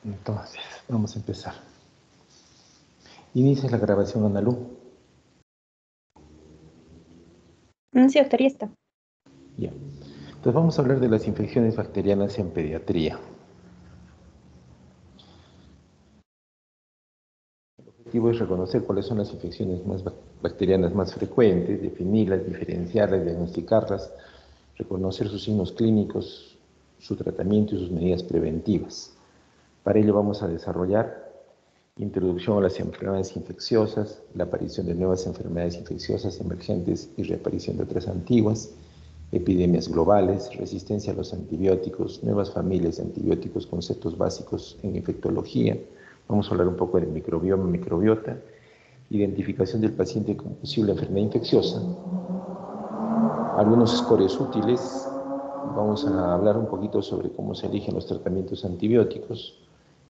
Entonces, vamos a empezar. Inicia la grabación, Analu. Sí, doctor, ya está. Ya. Entonces vamos a hablar de las infecciones bacterianas en pediatría. El objetivo es reconocer cuáles son las infecciones bacterianas más frecuentes, definirlas, diferenciarlas, diagnosticarlas, reconocer sus signos clínicos, su tratamiento y sus medidas preventivas. Para ello vamos a desarrollar introducción a las enfermedades infecciosas, la aparición de nuevas enfermedades infecciosas emergentes y reaparición de otras antiguas, epidemias globales, resistencia a los antibióticos, nuevas familias de antibióticos, conceptos básicos en infectología. Vamos a hablar un poco del microbioma, microbiota, identificación del paciente con posible enfermedad infecciosa, algunos scores útiles. Vamos a hablar un poquito sobre cómo se eligen los tratamientos antibióticos.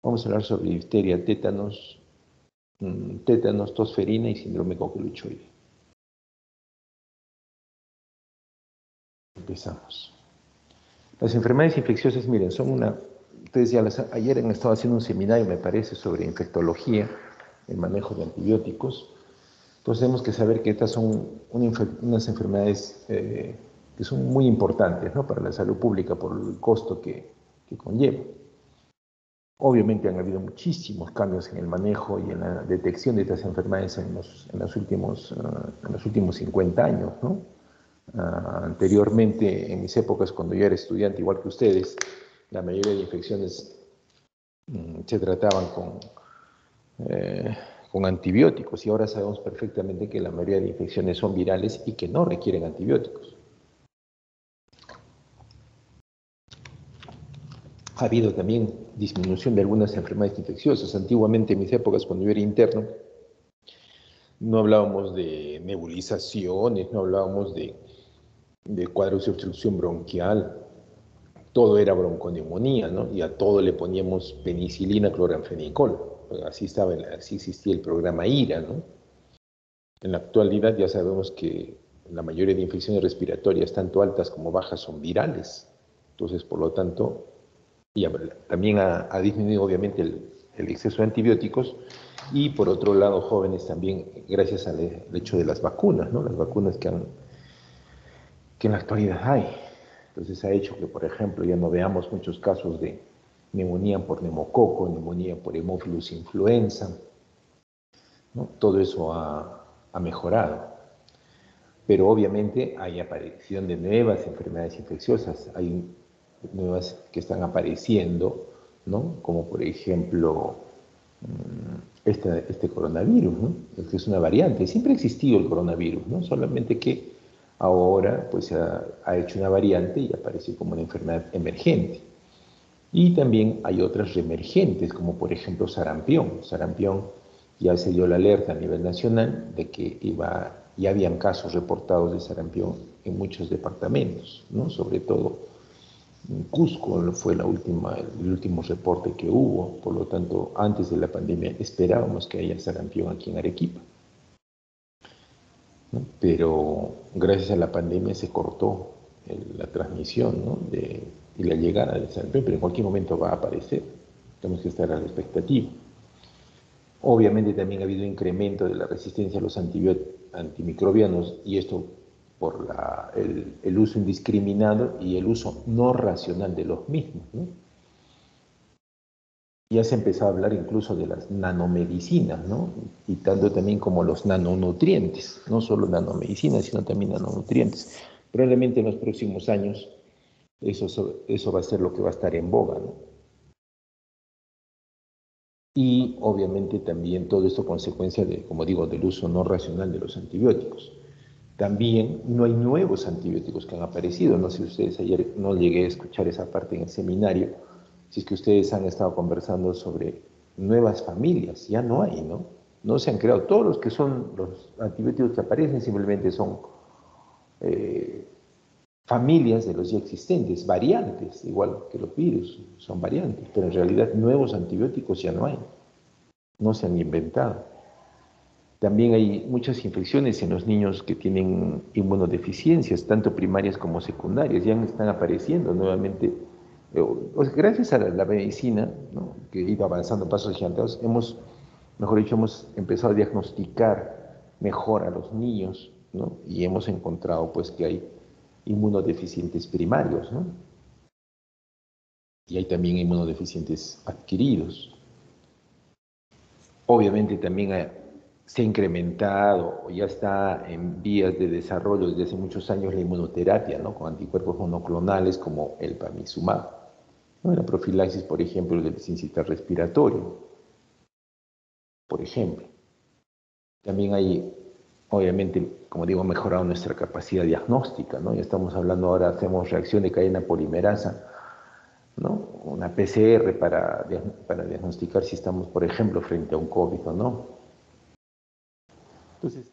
Vamos a hablar sobre difteria, tétanos, tosferina y síndrome coqueluchoide. Empezamos. Las enfermedades infecciosas, miren, son ustedes ya ayer han estado haciendo un seminario, me parece, sobre infectología, el manejo de antibióticos. Entonces tenemos que saber que estas son unas enfermedades que son muy importantes, ¿no?, para la salud pública por el costo que conlleva. Obviamente han habido muchísimos cambios en el manejo y en la detección de estas enfermedades en los últimos 50 años, ¿no? Anteriormente, en mis épocas, cuando yo era estudiante, igual que ustedes, la mayoría de infecciones se trataban con antibióticos, y ahora sabemos perfectamente que la mayoría de infecciones son virales y que no requieren antibióticos. Ha habido también disminución de algunas enfermedades infecciosas. Antiguamente, en mis épocas, cuando yo era interno, no hablábamos de nebulizaciones, no hablábamos de cuadros de obstrucción bronquial. Todo era bronconeumonía, ¿no? Y a todo le poníamos penicilina, cloranfenicol. Así existía el programa IRA, ¿no? En la actualidad ya sabemos que la mayoría de infecciones respiratorias, tanto altas como bajas, son virales. Entonces, por lo tanto, también ha disminuido obviamente el exceso de antibióticos, y por otro lado, jóvenes también, gracias al hecho de las vacunas, ¿no? Las vacunas que en la actualidad hay. Entonces ha hecho que, por ejemplo, ya no veamos muchos casos de neumonía por neumococo, neumonía por Haemophilus influenza, ¿no? Todo eso ha mejorado. Pero obviamente hay aparición de nuevas enfermedades infecciosas, hay nuevas que están apareciendo, ¿no? Como por ejemplo este coronavirus, ¿no? Que es una variante. Siempre ha existido el coronavirus, ¿no? Solamente que ahora pues ha hecho una variante y apareció como una enfermedad emergente. Y también hay otras reemergentes, como por ejemplo sarampión. Sarampión, ya se dio la alerta a nivel nacional de que ya habían casos reportados de sarampión en muchos departamentos, ¿no? Sobre todo en Cusco fue el último reporte que hubo. Por lo tanto, antes de la pandemia esperábamos que haya sarampión aquí en Arequipa, ¿no? Pero gracias a la pandemia se cortó la transmisión, ¿no?, y la llegada del sarampión, pero en cualquier momento va a aparecer. Tenemos que estar a la expectativa. Obviamente también ha habido incremento de la resistencia a los antimicrobianos, y esto por el uso indiscriminado y el uso no racional de los mismos, ¿no? Ya se empezó a hablar incluso de las nanomedicinas, ¿no? Y tanto también como los nanonutrientes, no solo nanomedicinas, sino también nanonutrientes. Probablemente en los próximos años eso va a ser lo que va a estar en boga, ¿no? Y obviamente también todo esto consecuencia como digo, del uso no racional de los antibióticos. También no hay nuevos antibióticos que han aparecido. No sé si ustedes ayer, no llegué a escuchar esa parte en el seminario, si es que ustedes han estado conversando sobre nuevas familias. Ya no hay, ¿no? No se han creado. Todos los que son los antibióticos que aparecen simplemente son familias de los ya existentes, variantes, igual que los virus, son variantes, pero en realidad nuevos antibióticos ya no hay, no se han inventado. También hay muchas infecciones en los niños que tienen inmunodeficiencias, tanto primarias como secundarias, ya están apareciendo nuevamente Gracias a la medicina, ¿no?, que ha ido avanzando pasos gigantes, mejor dicho, hemos empezado a diagnosticar mejor a los niños, ¿no? Y hemos encontrado pues que hay inmunodeficientes primarios, ¿no? Y hay también inmunodeficientes adquiridos. Obviamente también se ha incrementado o ya está en vías de desarrollo desde hace muchos años la inmunoterapia, ¿no?, con anticuerpos monoclonales como el pamizumab, ¿no?, la profilaxis, por ejemplo, del sincicial respiratorio, por ejemplo. También hay, obviamente, como digo, mejorado nuestra capacidad diagnóstica, ¿no? Ya estamos hablando ahora, hacemos reacción de cadena polimerasa, ¿no?, una PCR para diagnosticar si estamos, por ejemplo, frente a un COVID o no. Entonces,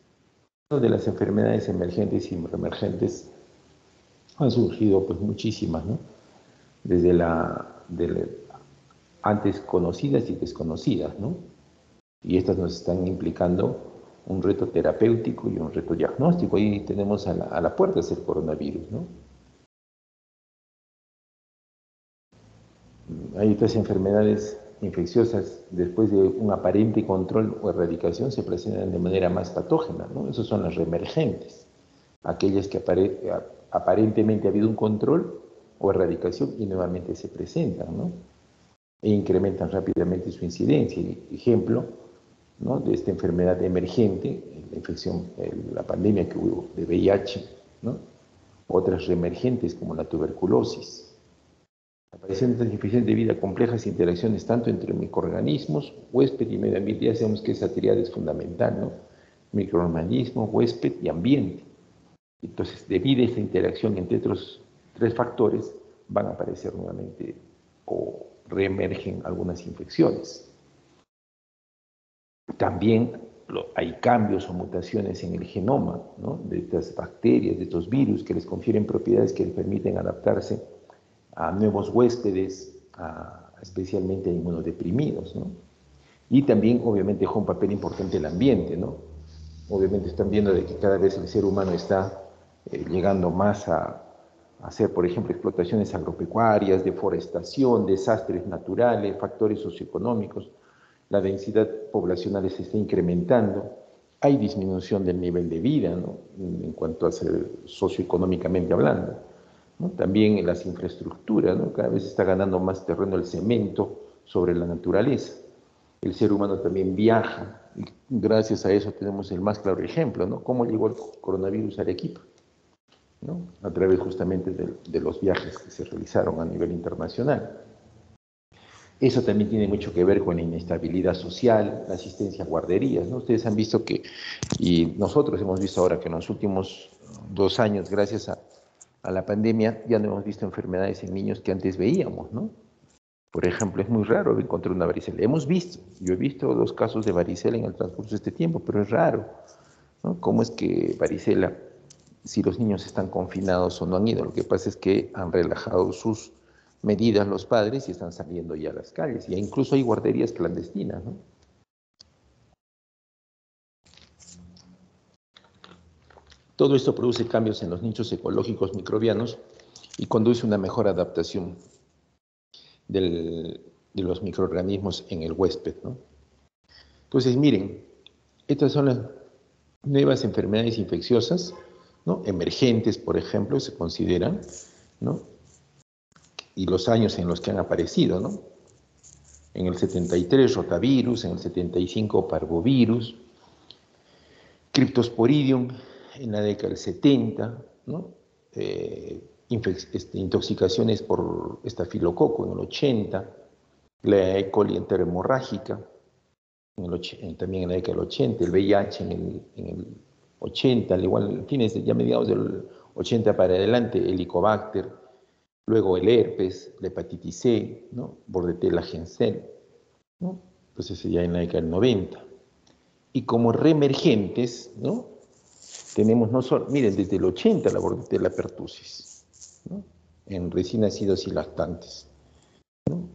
de las enfermedades emergentes y reemergentes han surgido pues muchísimas, ¿no?, desde antes conocidas y desconocidas, ¿no? Y estas nos están implicando un reto terapéutico y un reto diagnóstico. Ahí tenemos a la puerta ese coronavirus, ¿no? Hay otras enfermedades infecciosas, después de un aparente control o erradicación, se presentan de manera más patógena, ¿no? Esas son las reemergentes, aquellas que aparentemente ha habido un control o erradicación y nuevamente se presentan, ¿no?, e incrementan rápidamente su incidencia. Ejemplo, ¿no?, de esta enfermedad emergente, la infección, la pandemia que hubo de VIH, ¿no?, otras reemergentes como la tuberculosis. Aparecen estas infecciones debido a complejas interacciones tanto entre microorganismos, huésped y medio ambiente. Ya sabemos que esa triada es fundamental, ¿no?, microorganismo, huésped y ambiente. Entonces, debido a esta interacción entre otros tres factores, van a aparecer nuevamente o reemergen algunas infecciones. También hay cambios o mutaciones en el genoma, ¿no?, de estas bacterias, de estos virus, que les confieren propiedades que les permiten adaptarse a nuevos huéspedes, especialmente a inmunodeprimidos, ¿no? Y también, obviamente, juega un papel importante el ambiente, ¿no? Obviamente están viendo de que cada vez el ser humano está llegando más a hacer, por ejemplo, explotaciones agropecuarias, deforestación, desastres naturales, factores socioeconómicos. La densidad poblacional se está incrementando, hay disminución del nivel de vida, ¿no?, en cuanto a ser socioeconómicamente hablando, ¿no? También en las infraestructuras, ¿no?, cada vez está ganando más terreno el cemento sobre la naturaleza. El ser humano también viaja, y gracias a eso tenemos el más claro ejemplo, ¿no?, cómo llegó el coronavirus a Arequipa, ¿no?, a través justamente de los viajes que se realizaron a nivel internacional. Eso también tiene mucho que ver con la inestabilidad social, la asistencia a guarderías, ¿no? Ustedes han visto que, y nosotros hemos visto ahora que en los últimos 2 años, gracias a la pandemia, ya no hemos visto enfermedades en niños que antes veíamos, ¿no? Por ejemplo, es muy raro encontrar una varicela. Yo he visto 2 casos de varicela en el transcurso de este tiempo, pero es raro, ¿no? ¿Cómo es que varicela, si los niños están confinados o no han ido? Lo que pasa es que han relajado sus medidas los padres y están saliendo ya a las calles. Y incluso hay guarderías clandestinas, ¿no? Todo esto produce cambios en los nichos ecológicos microbianos y conduce a una mejor adaptación de los microorganismos en el huésped, ¿no? Entonces, miren, estas son las nuevas enfermedades infecciosas, ¿no?, emergentes, por ejemplo, se consideran, ¿no?, y los años en los que han aparecido, ¿no? En el 73, rotavirus; en el 75, parvovirus; Cryptosporidium en la década del 70, ¿no? Intoxicaciones por estafilococo en el 80, la E. coli enterohemorrágica también en la década del 80, el VIH en el 80, al igual, fines ya mediados del 80 para adelante, el Helicobacter, luego el herpes, la hepatitis C, ¿no?, Bordetella Gensel, ¿no? Entonces ya en la década del 90. Y como reemergentes, ¿no?, tenemos no solo, miren, desde el 80 la Bordetella pertussis, ¿no?, en recién nacidos y lactantes, ¿no?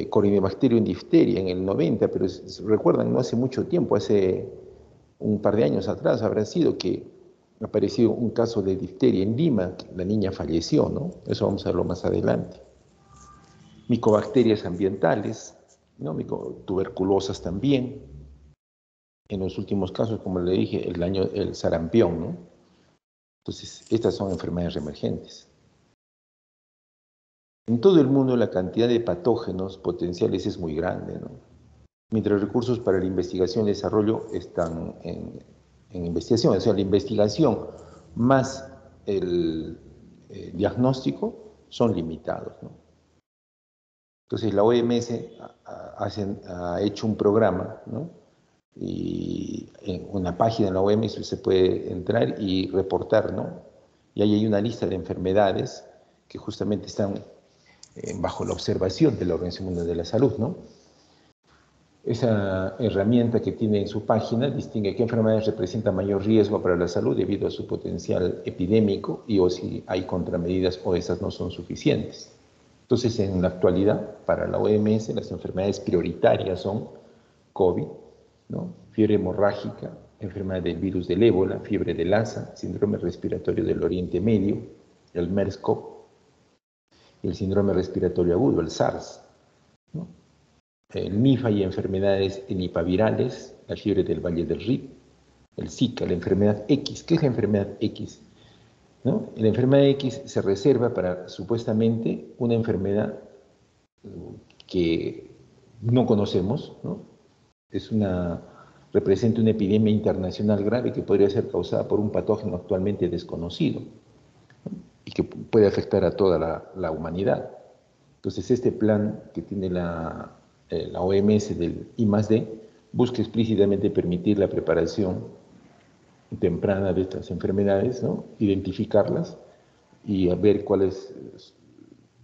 Corynebacterium difteria en el 90, pero recuerdan, no hace mucho tiempo, hace un par de años atrás habrá sido que apareció un caso de difteria en Lima, la niña falleció, ¿no? Eso vamos a verlo más adelante. micobacterias ambientales, ¿no? Tuberculosas también. En los últimos casos, como le dije, el sarampión, ¿no? Entonces, estas son enfermedades reemergentes. En todo el mundo la cantidad de patógenos potenciales es muy grande, ¿no? Mientras recursos para la investigación y desarrollo están en investigación, o sea, la investigación más el diagnóstico son limitados, ¿no? Entonces la OMS ha hecho un programa, ¿no? Y en una página de la OMS se puede entrar y reportar, ¿no? Y ahí hay una lista de enfermedades que justamente están bajo la observación de la Organización Mundial de la Salud, ¿no? Esa herramienta que tiene en su página distingue qué enfermedades representan mayor riesgo para la salud debido a su potencial epidémico y o si hay contramedidas o esas no son suficientes. Entonces, en la actualidad, para la OMS, las enfermedades prioritarias son COVID, ¿no? Fiebre hemorrágica, enfermedad del virus del ébola, fiebre de Lassa, síndrome respiratorio del Oriente Medio, el MERS-CoV, y el síndrome respiratorio agudo, el SARS, ¿no? El NIFA y enfermedades enipavirales, la fiebre del Valle del Rift, el Zika, la enfermedad X. ¿Qué es la enfermedad X? ¿No? La enfermedad X se reserva para supuestamente una enfermedad que no conocemos, ¿no? Representa una epidemia internacional grave que podría ser causada por un patógeno actualmente desconocido, ¿no? Y que puede afectar a toda la humanidad. Entonces, este plan que tiene la OMS del I+D busca explícitamente permitir la preparación temprana de estas enfermedades, ¿no? Identificarlas y a ver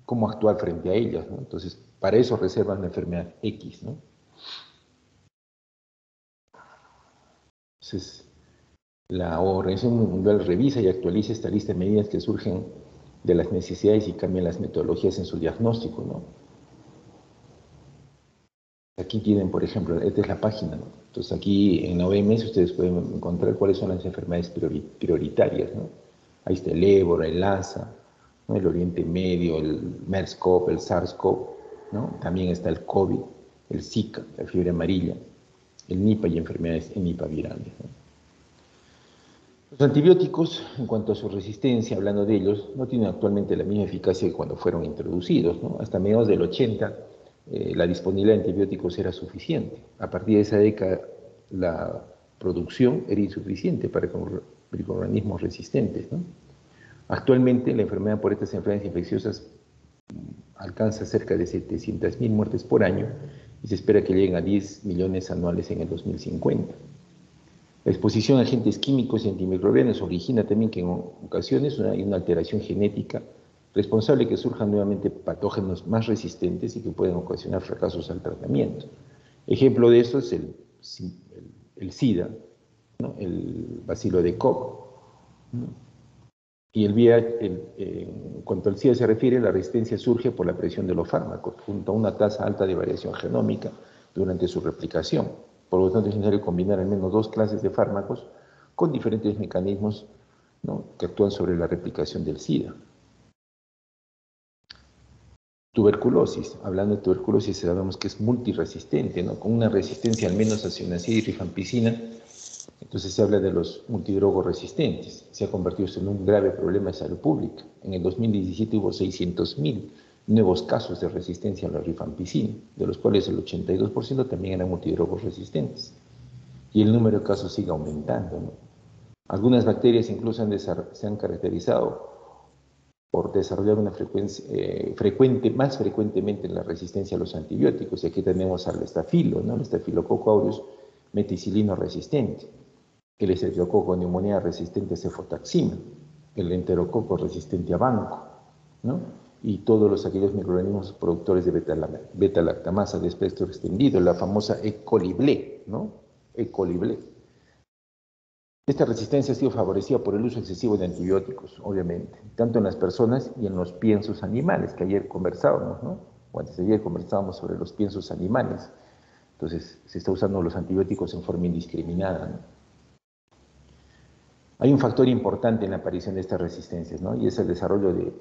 cómo actuar frente a ellas, ¿no? Entonces, para eso reservan la enfermedad X, ¿no? Entonces, la Organización Mundial revisa y actualiza esta lista de medidas que surgen de las necesidades y cambian las metodologías en su diagnóstico, ¿no? Aquí tienen, por ejemplo, esta es la página, ¿no? Entonces aquí en la OMS ustedes pueden encontrar cuáles son las enfermedades prioritarias, ¿no? Ahí está el ébola, el Lassa, ¿no? El Oriente Medio, el MERS-CoV, el SARS-CoV, ¿no? También está el COVID, el Zika, la fiebre amarilla, el Nipah y enfermedades enipavirales, ¿no? Los antibióticos, en cuanto a su resistencia, hablando de ellos, no tienen actualmente la misma eficacia que cuando fueron introducidos, ¿no? Hasta mediados del 80, la disponibilidad de antibióticos era suficiente. A partir de esa década, la producción era insuficiente para microorganismos resistentes, ¿no? Actualmente, la enfermedad por estas enfermedades infecciosas alcanza cerca de 700.000 muertes por año y se espera que lleguen a 10 millones anuales en el 2050. La exposición a agentes químicos y antimicrobianos origina también que en ocasiones hay una alteración genética responsable que surjan nuevamente patógenos más resistentes y que pueden ocasionar fracasos al tratamiento. Ejemplo de eso es el SIDA, ¿no? El bacilo de Koch, ¿no? Y en cuanto al SIDA se refiere, la resistencia surge por la presión de los fármacos, junto a una tasa alta de variación genómica durante su replicación. Por lo tanto, es necesario combinar al menos dos clases de fármacos con diferentes mecanismos, ¿no? Que actúan sobre la replicación del SIDA. Tuberculosis. Hablando de tuberculosis, sabemos que es multiresistente, ¿no? Con una resistencia al menos hacia una y rifampicina. Entonces se habla de los multidrogos resistentes. Se ha convertido en un grave problema de salud pública. En el 2017 hubo 600.000 nuevos casos de resistencia a la rifampicina, de los cuales el 82% también eran multidrogos resistentes. Y el número de casos sigue aumentando, ¿no? Algunas bacterias incluso se han caracterizado por desarrollar una más frecuentemente la resistencia a los antibióticos. Y aquí tenemos al estafilo, ¿no? El Staphylococcus aureus meticilino resistente, el Estreptococo neumonía resistente a cefotaxima, el enterococo resistente a banco, ¿no? Y todos aquellos microorganismos productores de beta-lactamasa de espectro extendido, la famosa E. coli, ¿no? E. coli. Esta resistencia ha sido favorecida por el uso excesivo de antibióticos, obviamente, tanto en las personas y en los piensos animales, que ayer conversábamos, ¿no? O antes de ayer conversábamos sobre los piensos animales. Entonces, se está usando los antibióticos en forma indiscriminada, ¿no? Hay un factor importante en la aparición de estas resistencias, ¿no? Y es el desarrollo de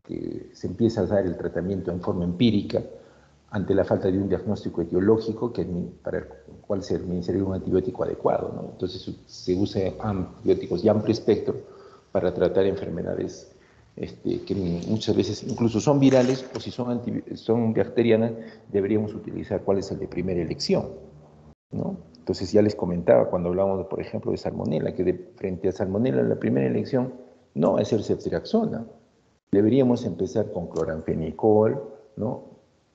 que se empieza a dar el tratamiento en forma empírica ante la falta de un diagnóstico etiológico para el cual se administraría un antibiótico adecuado, ¿no? Entonces se usa antibióticos de amplio espectro para tratar enfermedades que muchas veces incluso son virales, o si son bacterianas, deberíamos utilizar cuál es el de primera elección, ¿no? Entonces ya les comentaba cuando hablábamos, por ejemplo, de salmonela, que frente a salmonela la primera elección no va a ser ceftriaxona. Deberíamos empezar con cloranfenicol, ¿no?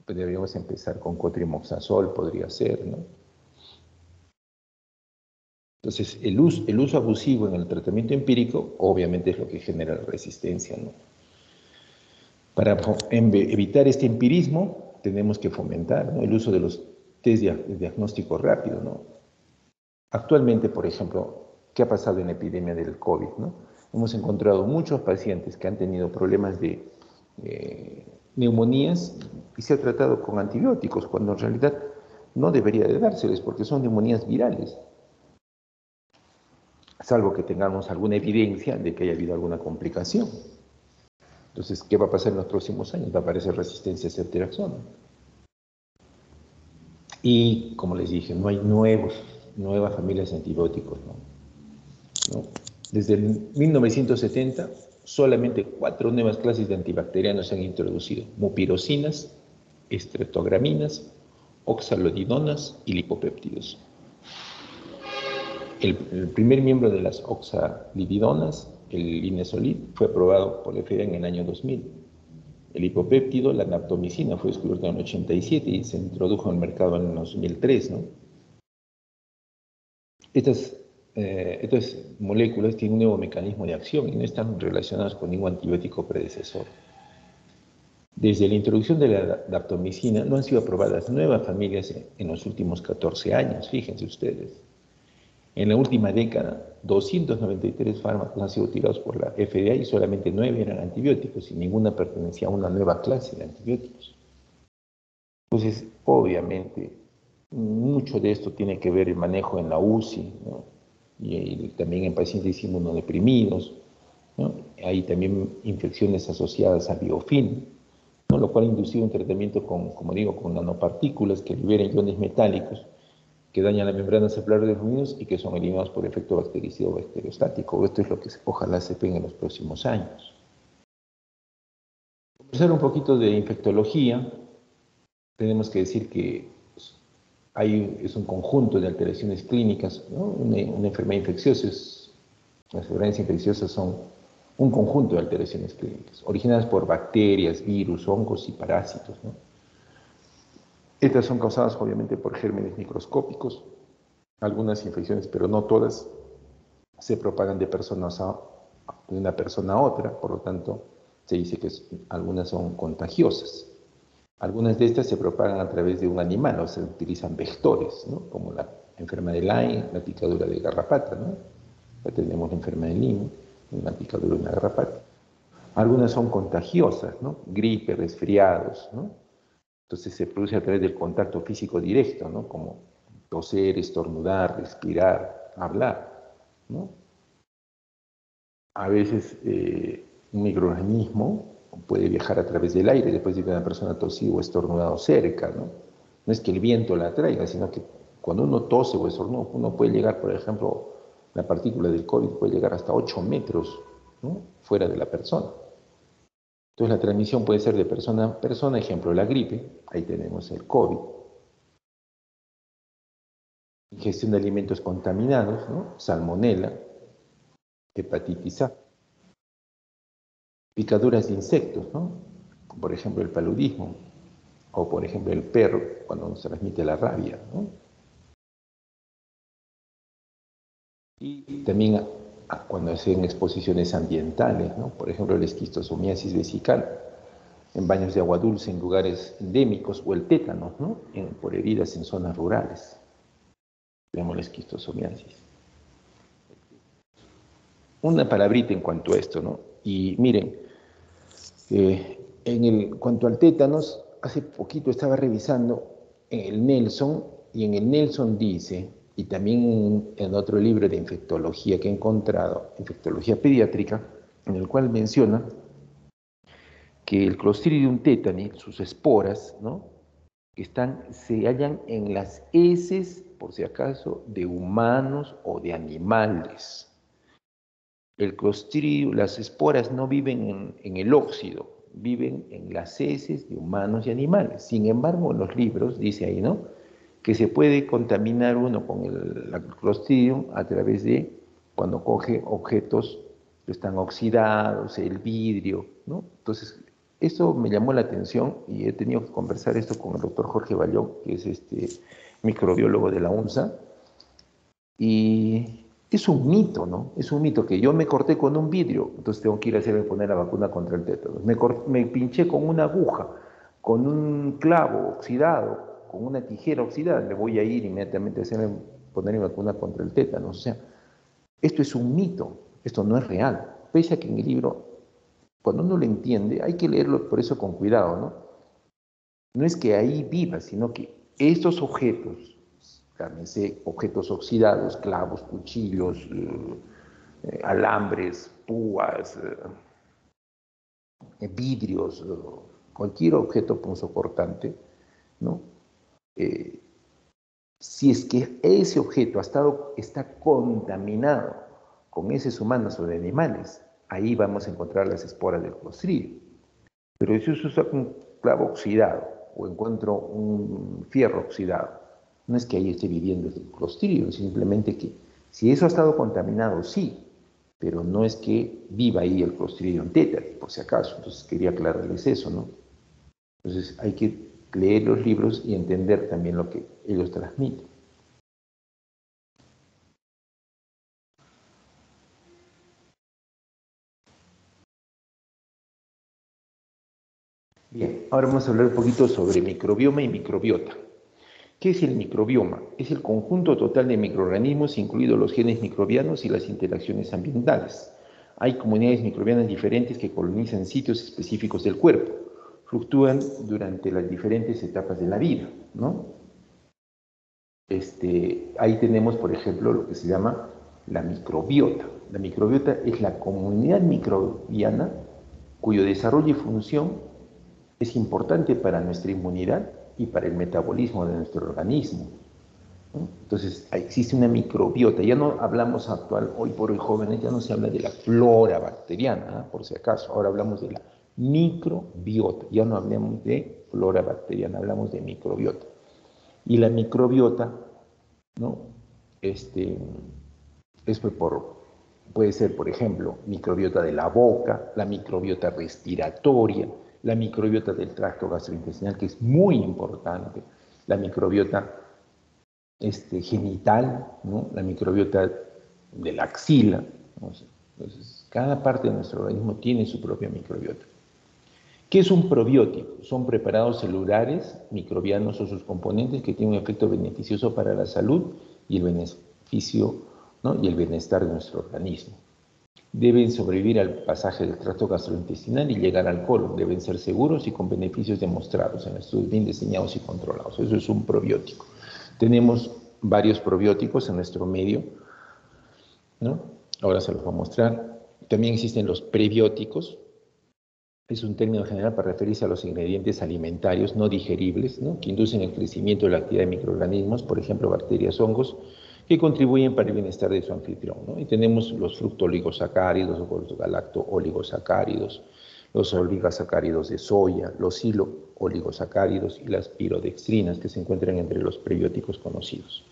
Deberíamos empezar con cotrimoxazol, podría ser, ¿no? Entonces, el uso abusivo en el tratamiento empírico, obviamente es lo que genera la resistencia, ¿no? Para evitar este empirismo, tenemos que fomentar, ¿no?, el uso de los test de diagnóstico rápido, ¿no? Actualmente, por ejemplo, ¿qué ha pasado en la epidemia del COVID, ¿no? Hemos encontrado muchos pacientes que han tenido problemas de neumonías y se ha tratado con antibióticos, cuando en realidad no debería de dárseles porque son neumonías virales, salvo que tengamos alguna evidencia de que haya habido alguna complicación. Entonces, ¿qué va a pasar en los próximos años? Va a aparecer resistencia a ceftriaxona. Y, como les dije, no hay nuevas familias de antibióticos, ¿no? Desde el 1970, solamente 4 nuevas clases de antibacterianos se han introducido: mupirocinas, estreptograminas, oxalodidonas y lipopéptidos. El primer miembro de las oxalididonas, el linezolid, fue aprobado por la FDA en el año 2000. El lipopéptido, la naptomicina, fue descubierto en el 87 y se introdujo en el mercado en el 2003, ¿no? Estas moléculas tienen un nuevo mecanismo de acción y no están relacionadas con ningún antibiótico predecesor. Desde la introducción de la daptomicina no han sido aprobadas nuevas familias en los últimos 14 años, fíjense ustedes. En la última década, 293 fármacos han sido tirados por la FDA y solamente 9 eran antibióticos y ninguna pertenecía a una nueva clase de antibióticos. Entonces, obviamente, mucho de esto tiene que ver el manejo en la UCI, ¿no? Y también en pacientes inmunodeprimidos, ¿no? Hay también infecciones asociadas a biofilm, ¿no?, lo cual ha inducido un tratamiento como digo, con nanopartículas que liberan iones metálicos que dañan la membrana celular de los niños y que son eliminados por efecto bactericida o bacteriostático. Esto es lo que ojalá se venga en los próximos años. Para conversar un poquito de infectología, tenemos que decir que es un conjunto de alteraciones clínicas, ¿no? Una enfermedad infecciosa, las enfermedades infecciosas son un conjunto de alteraciones clínicas, originadas por bacterias, virus, hongos y parásitos, ¿no? Estas son causadas obviamente por gérmenes microscópicos. Algunas infecciones, pero no todas, se propagan de una persona a otra, por lo tanto se dice que algunas son contagiosas. Algunas de estas se propagan a través de un animal, o se utilizan vectores, ¿no?, como la enfermedad de Lyme, la picadura de garrapata, ¿no? Ya tenemos la enfermedad de Lyme, una picadura de una garrapata. Algunas son contagiosas, ¿no?, gripe, resfriados, ¿no? Entonces se produce a través del contacto físico directo, ¿no?, como toser, estornudar, respirar, hablar, ¿no? A veces un microorganismo puede viajar a través del aire después de que una persona ha tosido o estornudado cerca, ¿no? No es que el viento la traiga, sino que cuando uno tose o estornuda, uno puede llegar, por ejemplo, la partícula del COVID puede llegar hasta 8 metros, ¿no?, fuera de la persona. Entonces la transmisión puede ser de persona a persona, ejemplo, la gripe, ahí tenemos el COVID. Ingestión de alimentos contaminados, ¿no?, salmonela, hepatitis A. Picaduras de insectos, ¿no?, por ejemplo, el paludismo, o por ejemplo el perro, cuando nos transmite la rabia, ¿no? Y también cuando hacen exposiciones ambientales, ¿no?, por ejemplo la esquistosomiasis vesical, en baños de agua dulce en lugares endémicos, o el tétanos, ¿no?, por heridas en zonas rurales. Tenemos la esquistosomiasis. Una palabrita en cuanto a esto, ¿no? Y miren, cuanto al tétanos, hace poquito estaba revisando en el Nelson, y en el Nelson dice, y también en otro libro de infectología que he encontrado, infectología pediátrica, en el cual menciona que el Clostridium tetani, sus esporas, ¿no? Se hallan en las heces, por si acaso, de humanos o de animales. El Clostridium, las esporas no viven en el óxido, viven en las heces de humanos y animales. Sin embargo, en los libros dice ahí, ¿no?, que se puede contaminar uno con el Clostridium a través de cuando coge objetos que están oxidados, el vidrio, ¿no? Entonces, eso me llamó la atención y he tenido que conversar esto con el doctor Jorge Ballón, que es microbiólogo de la UNSA, y es un mito, ¿no? Es un mito que yo me corté con un vidrio, entonces tengo que ir a hacerme poner la vacuna contra el tétanos. Me pinché con una aguja, con un clavo oxidado, con una tijera oxidada, me voy a ir inmediatamente a hacerme poner mi vacuna contra el tétanos. O sea, esto es un mito, esto no es real. Pese a que en el libro, cuando uno lo entiende, hay que leerlo por eso con cuidado, ¿no? No es que ahí viva, sino que estos objetos, llámese objetos oxidados, clavos, cuchillos, alambres, púas, vidrios, cualquier objeto punzocortante, ¿no? Si es que ese objeto está contaminado con heces humanas o de animales, ahí vamos a encontrar las esporas del Clostridium. Pero si yo uso un clavo oxidado o encuentro un fierro oxidado, no es que ahí esté viviendo el Clostridium, simplemente que si eso ha estado contaminado, sí, pero no es que viva ahí el Clostridium tetani, por si acaso. Entonces quería aclararles eso, ¿no? Entonces hay que leer los libros y entender también lo que ellos transmiten. Bien, ahora vamos a hablar un poquito sobre microbioma y microbiota. ¿Qué es el microbioma? Es el conjunto total de microorganismos, incluidos los genes microbianos y las interacciones ambientales. Hay comunidades microbianas diferentes que colonizan sitios específicos del cuerpo. Fluctúan durante las diferentes etapas de la vida, ¿no? Ahí tenemos, por ejemplo, lo que se llama la microbiota. La microbiota es la comunidad microbiana cuyo desarrollo y función es importante para nuestra inmunidad y para el metabolismo de nuestro organismo, ¿no? Entonces, existe una microbiota. Ya no hablamos hoy por hoy, jóvenes, ya no se habla de la flora bacteriana, por si acaso. Ahora hablamos de la microbiota. Ya no hablamos de flora bacteriana, hablamos de microbiota. Y la microbiota, ¿no? Puede ser, por ejemplo, microbiota de la boca, la microbiota respiratoria, la microbiota del tracto gastrointestinal, que es muy importante, la microbiota genital, ¿no?, la microbiota de la axila, ¿no? Entonces, cada parte de nuestro organismo tiene su propia microbiota. ¿Qué es un probiótico? Son preparados celulares, microbianos o sus componentes que tienen un efecto beneficioso para la salud y el beneficio, ¿no?, y el bienestar de nuestro organismo. Deben sobrevivir al pasaje del tracto gastrointestinal y llegar al colon. Deben ser seguros y con beneficios demostrados en estudios bien diseñados y controlados. Eso es un probiótico. Tenemos varios probióticos en nuestro medio, ¿no? Ahora se los voy a mostrar. También existen los prebióticos. Es un término general para referirse a los ingredientes alimentarios no digeribles, ¿no?, que inducen el crecimiento de la actividad de microorganismos, por ejemplo, bacterias, hongos, que contribuyen para el bienestar de su anfitrión, ¿no? Y tenemos los fructooligosacáridos, los galactooligosacáridos, los oligosacáridos de soya, los silooligosacáridos y las pirodextrinas que se encuentran entre los prebióticos conocidos.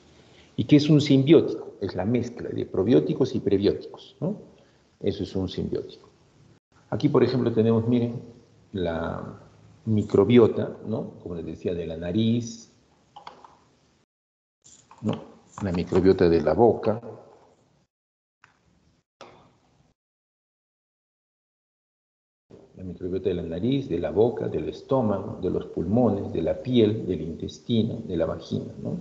¿Y qué es un simbiótico? Es la mezcla de probióticos y prebióticos, ¿no? Eso es un simbiótico. Aquí, por ejemplo, tenemos, miren, la microbiota, ¿no?, como les decía, de la nariz, ¿no?, la microbiota de la boca, la microbiota de la nariz, de la boca, del estómago, de los pulmones, de la piel, del intestino, de la vagina, ¿no?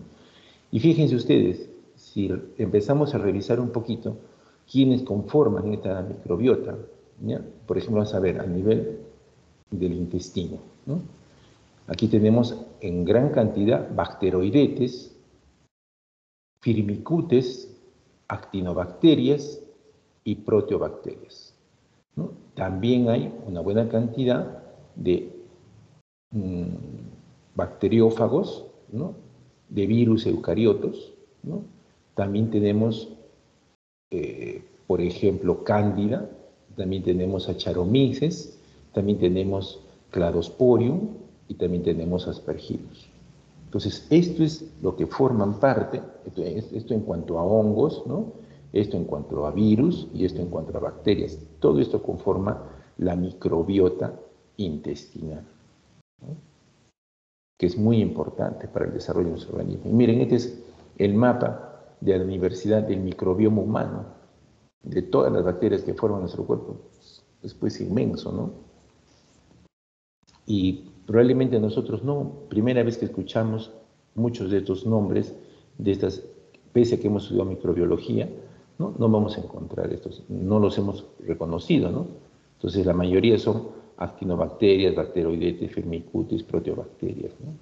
Y fíjense ustedes, si empezamos a revisar un poquito quiénes conforman esta microbiota, ¿ya? Por ejemplo, vamos a ver a nivel del intestino, ¿no? Aquí tenemos en gran cantidad bacteroidetes, firmicutes, actinobacterias y proteobacterias, ¿no? También hay una buena cantidad de bacteriófagos, ¿no? De virus eucariotos, ¿no? También tenemos, por ejemplo, cándida, también tenemos Acharomices, también tenemos Cladosporium y también tenemos Aspergillus. Entonces, esto es lo que forman parte, esto en cuanto a hongos, ¿no? Esto en cuanto a virus y esto en cuanto a bacterias. Todo esto conforma la microbiota intestinal, ¿no? Que es muy importante para el desarrollo de nuestro organismo. Y miren, este es el mapa de la diversidad del microbioma humano, de todas las bacterias que forman nuestro cuerpo. Es pues inmenso, ¿no? Y probablemente nosotros no, primera vez que escuchamos muchos de estos nombres, de estas, pese a que hemos estudiado microbiología, ¿no? No vamos a encontrar estos, no los hemos reconocido, ¿no? Entonces la mayoría son actinobacterias, bacteroidetes, firmicutes, proteobacterias, ¿no?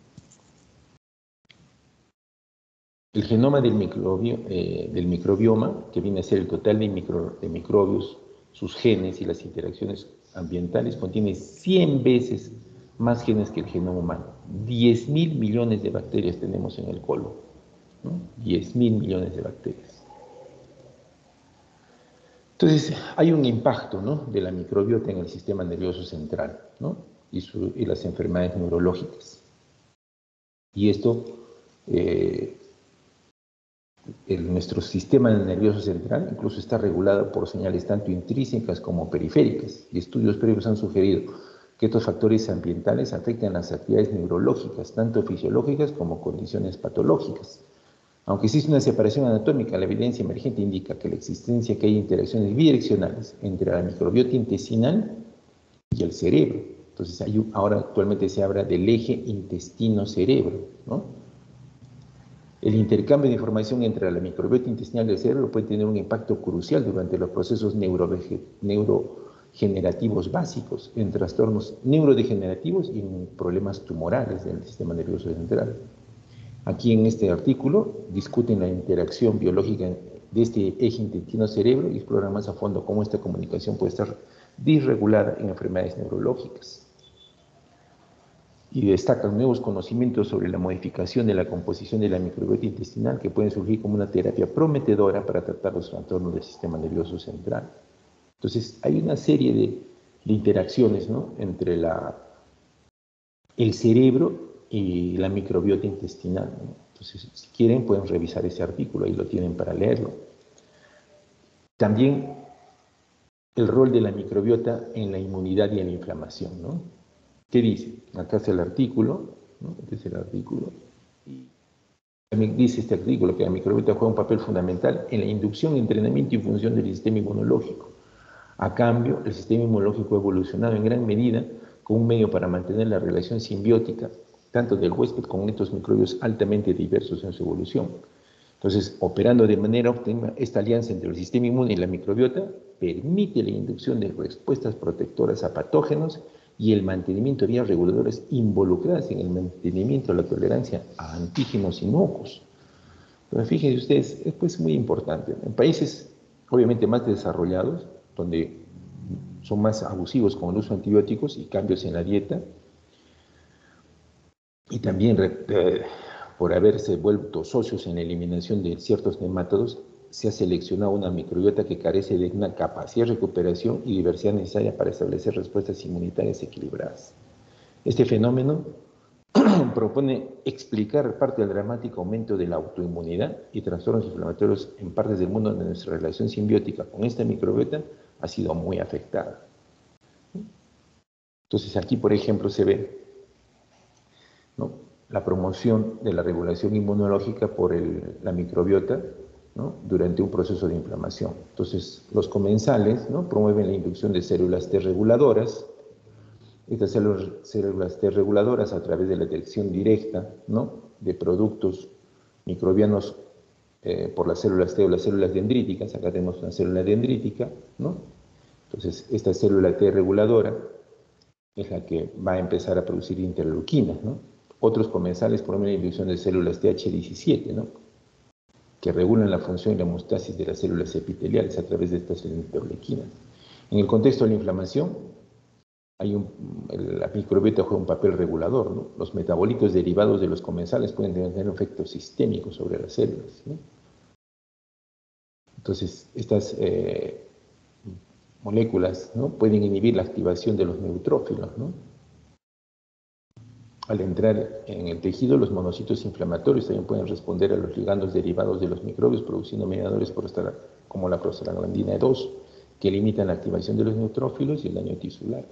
El genoma del microbioma, que viene a ser el total de microbios, sus genes y las interacciones ambientales, contiene 100 veces más genes que el genoma humano. 10.000 millones de bacterias tenemos en el colon, ¿no? 10.000 millones de bacterias. Entonces, hay un impacto, ¿no?, de la microbiota en el sistema nervioso central, ¿no?, y las enfermedades neurológicas. Y esto, nuestro sistema nervioso central incluso está regulado por señales tanto intrínsecas como periféricas, y estudios previos han sugerido que estos factores ambientales afectan las actividades neurológicas, tanto fisiológicas como condiciones patológicas. Aunque existe una separación anatómica, la evidencia emergente indica que la existencia que hay interacciones bidireccionales entre la microbiota intestinal y el cerebro. Entonces, ahora actualmente se habla del eje intestino-cerebro, ¿no? El intercambio de información entre la microbiota intestinal y el cerebro puede tener un impacto crucial durante los procesos neurogenerativos básicos, en trastornos neurodegenerativos y en problemas tumorales del sistema nervioso central. Aquí en este artículo discuten la interacción biológica de este eje intestino-cerebro y exploran más a fondo cómo esta comunicación puede estar disregulada en enfermedades neurológicas. Y destacan nuevos conocimientos sobre la modificación de la composición de la microbiota intestinal que pueden surgir como una terapia prometedora para tratar los trastornos del sistema nervioso central. Entonces, hay una serie de interacciones, ¿no?, entre el cerebro y la microbiota intestinal, ¿no? Entonces, si quieren, pueden revisar ese artículo, ahí lo tienen para leerlo. También el rol de la microbiota en la inmunidad y en la inflamación, ¿no? ¿Qué dice? Acá está el artículo, ¿no? Este es el artículo. Y también dice este artículo que la microbiota juega un papel fundamental en la inducción, entrenamiento y función del sistema inmunológico. A cambio, el sistema inmunológico ha evolucionado en gran medida como un medio para mantener la relación simbiótica, tanto del huésped con estos microbios altamente diversos en su evolución. Entonces, operando de manera óptima, esta alianza entre el sistema inmune y la microbiota permite la inducción de respuestas protectoras a patógenos y el mantenimiento de vías reguladoras involucradas en el mantenimiento de la tolerancia a antígenos inocuos. Entonces, fíjense ustedes, es pues muy importante. En países obviamente más desarrollados, donde son más abusivos con el uso de antibióticos y cambios en la dieta, y también por haberse vuelto socios en la eliminación de ciertos nematodos, se ha seleccionado una microbiota que carece de una capacidad de recuperación y diversidad necesaria para establecer respuestas inmunitarias equilibradas. Este fenómeno propone explicar parte del dramático aumento de la autoinmunidad y trastornos inflamatorios en partes del mundo donde nuestra relación simbiótica con esta microbiota ha sido muy afectada. Entonces aquí, por ejemplo, se ve, ¿no?, la promoción de la regulación inmunológica por la microbiota, ¿no?, durante un proceso de inflamación. Entonces, los comensales, ¿no?, promueven la inducción de células T reguladoras. Estas células T reguladoras, a través de la detección directa, ¿no?, de productos microbianos por las células T o las células dendríticas. Acá tenemos una célula dendrítica, ¿no? Entonces, esta célula T reguladora es la que va a empezar a producir interleuquinas, ¿no? Otros comensales promueven la inducción de células TH17, ¿no?, que regulan la función y la homeostasis de las células epiteliales a través de estas interleuquinas. En el contexto de la inflamación, La microbiota juega un papel regulador, ¿no? Los metabolitos derivados de los comensales pueden tener un efecto sistémico sobre las células, ¿no? Entonces, estas moléculas, ¿no?, pueden inhibir la activación de los neutrófilos, ¿no? Al entrar en el tejido, los monocitos inflamatorios también pueden responder a los ligandos derivados de los microbios, produciendo mediadores como la prostaglandina 2, que limitan la activación de los neutrófilos y el daño tisular.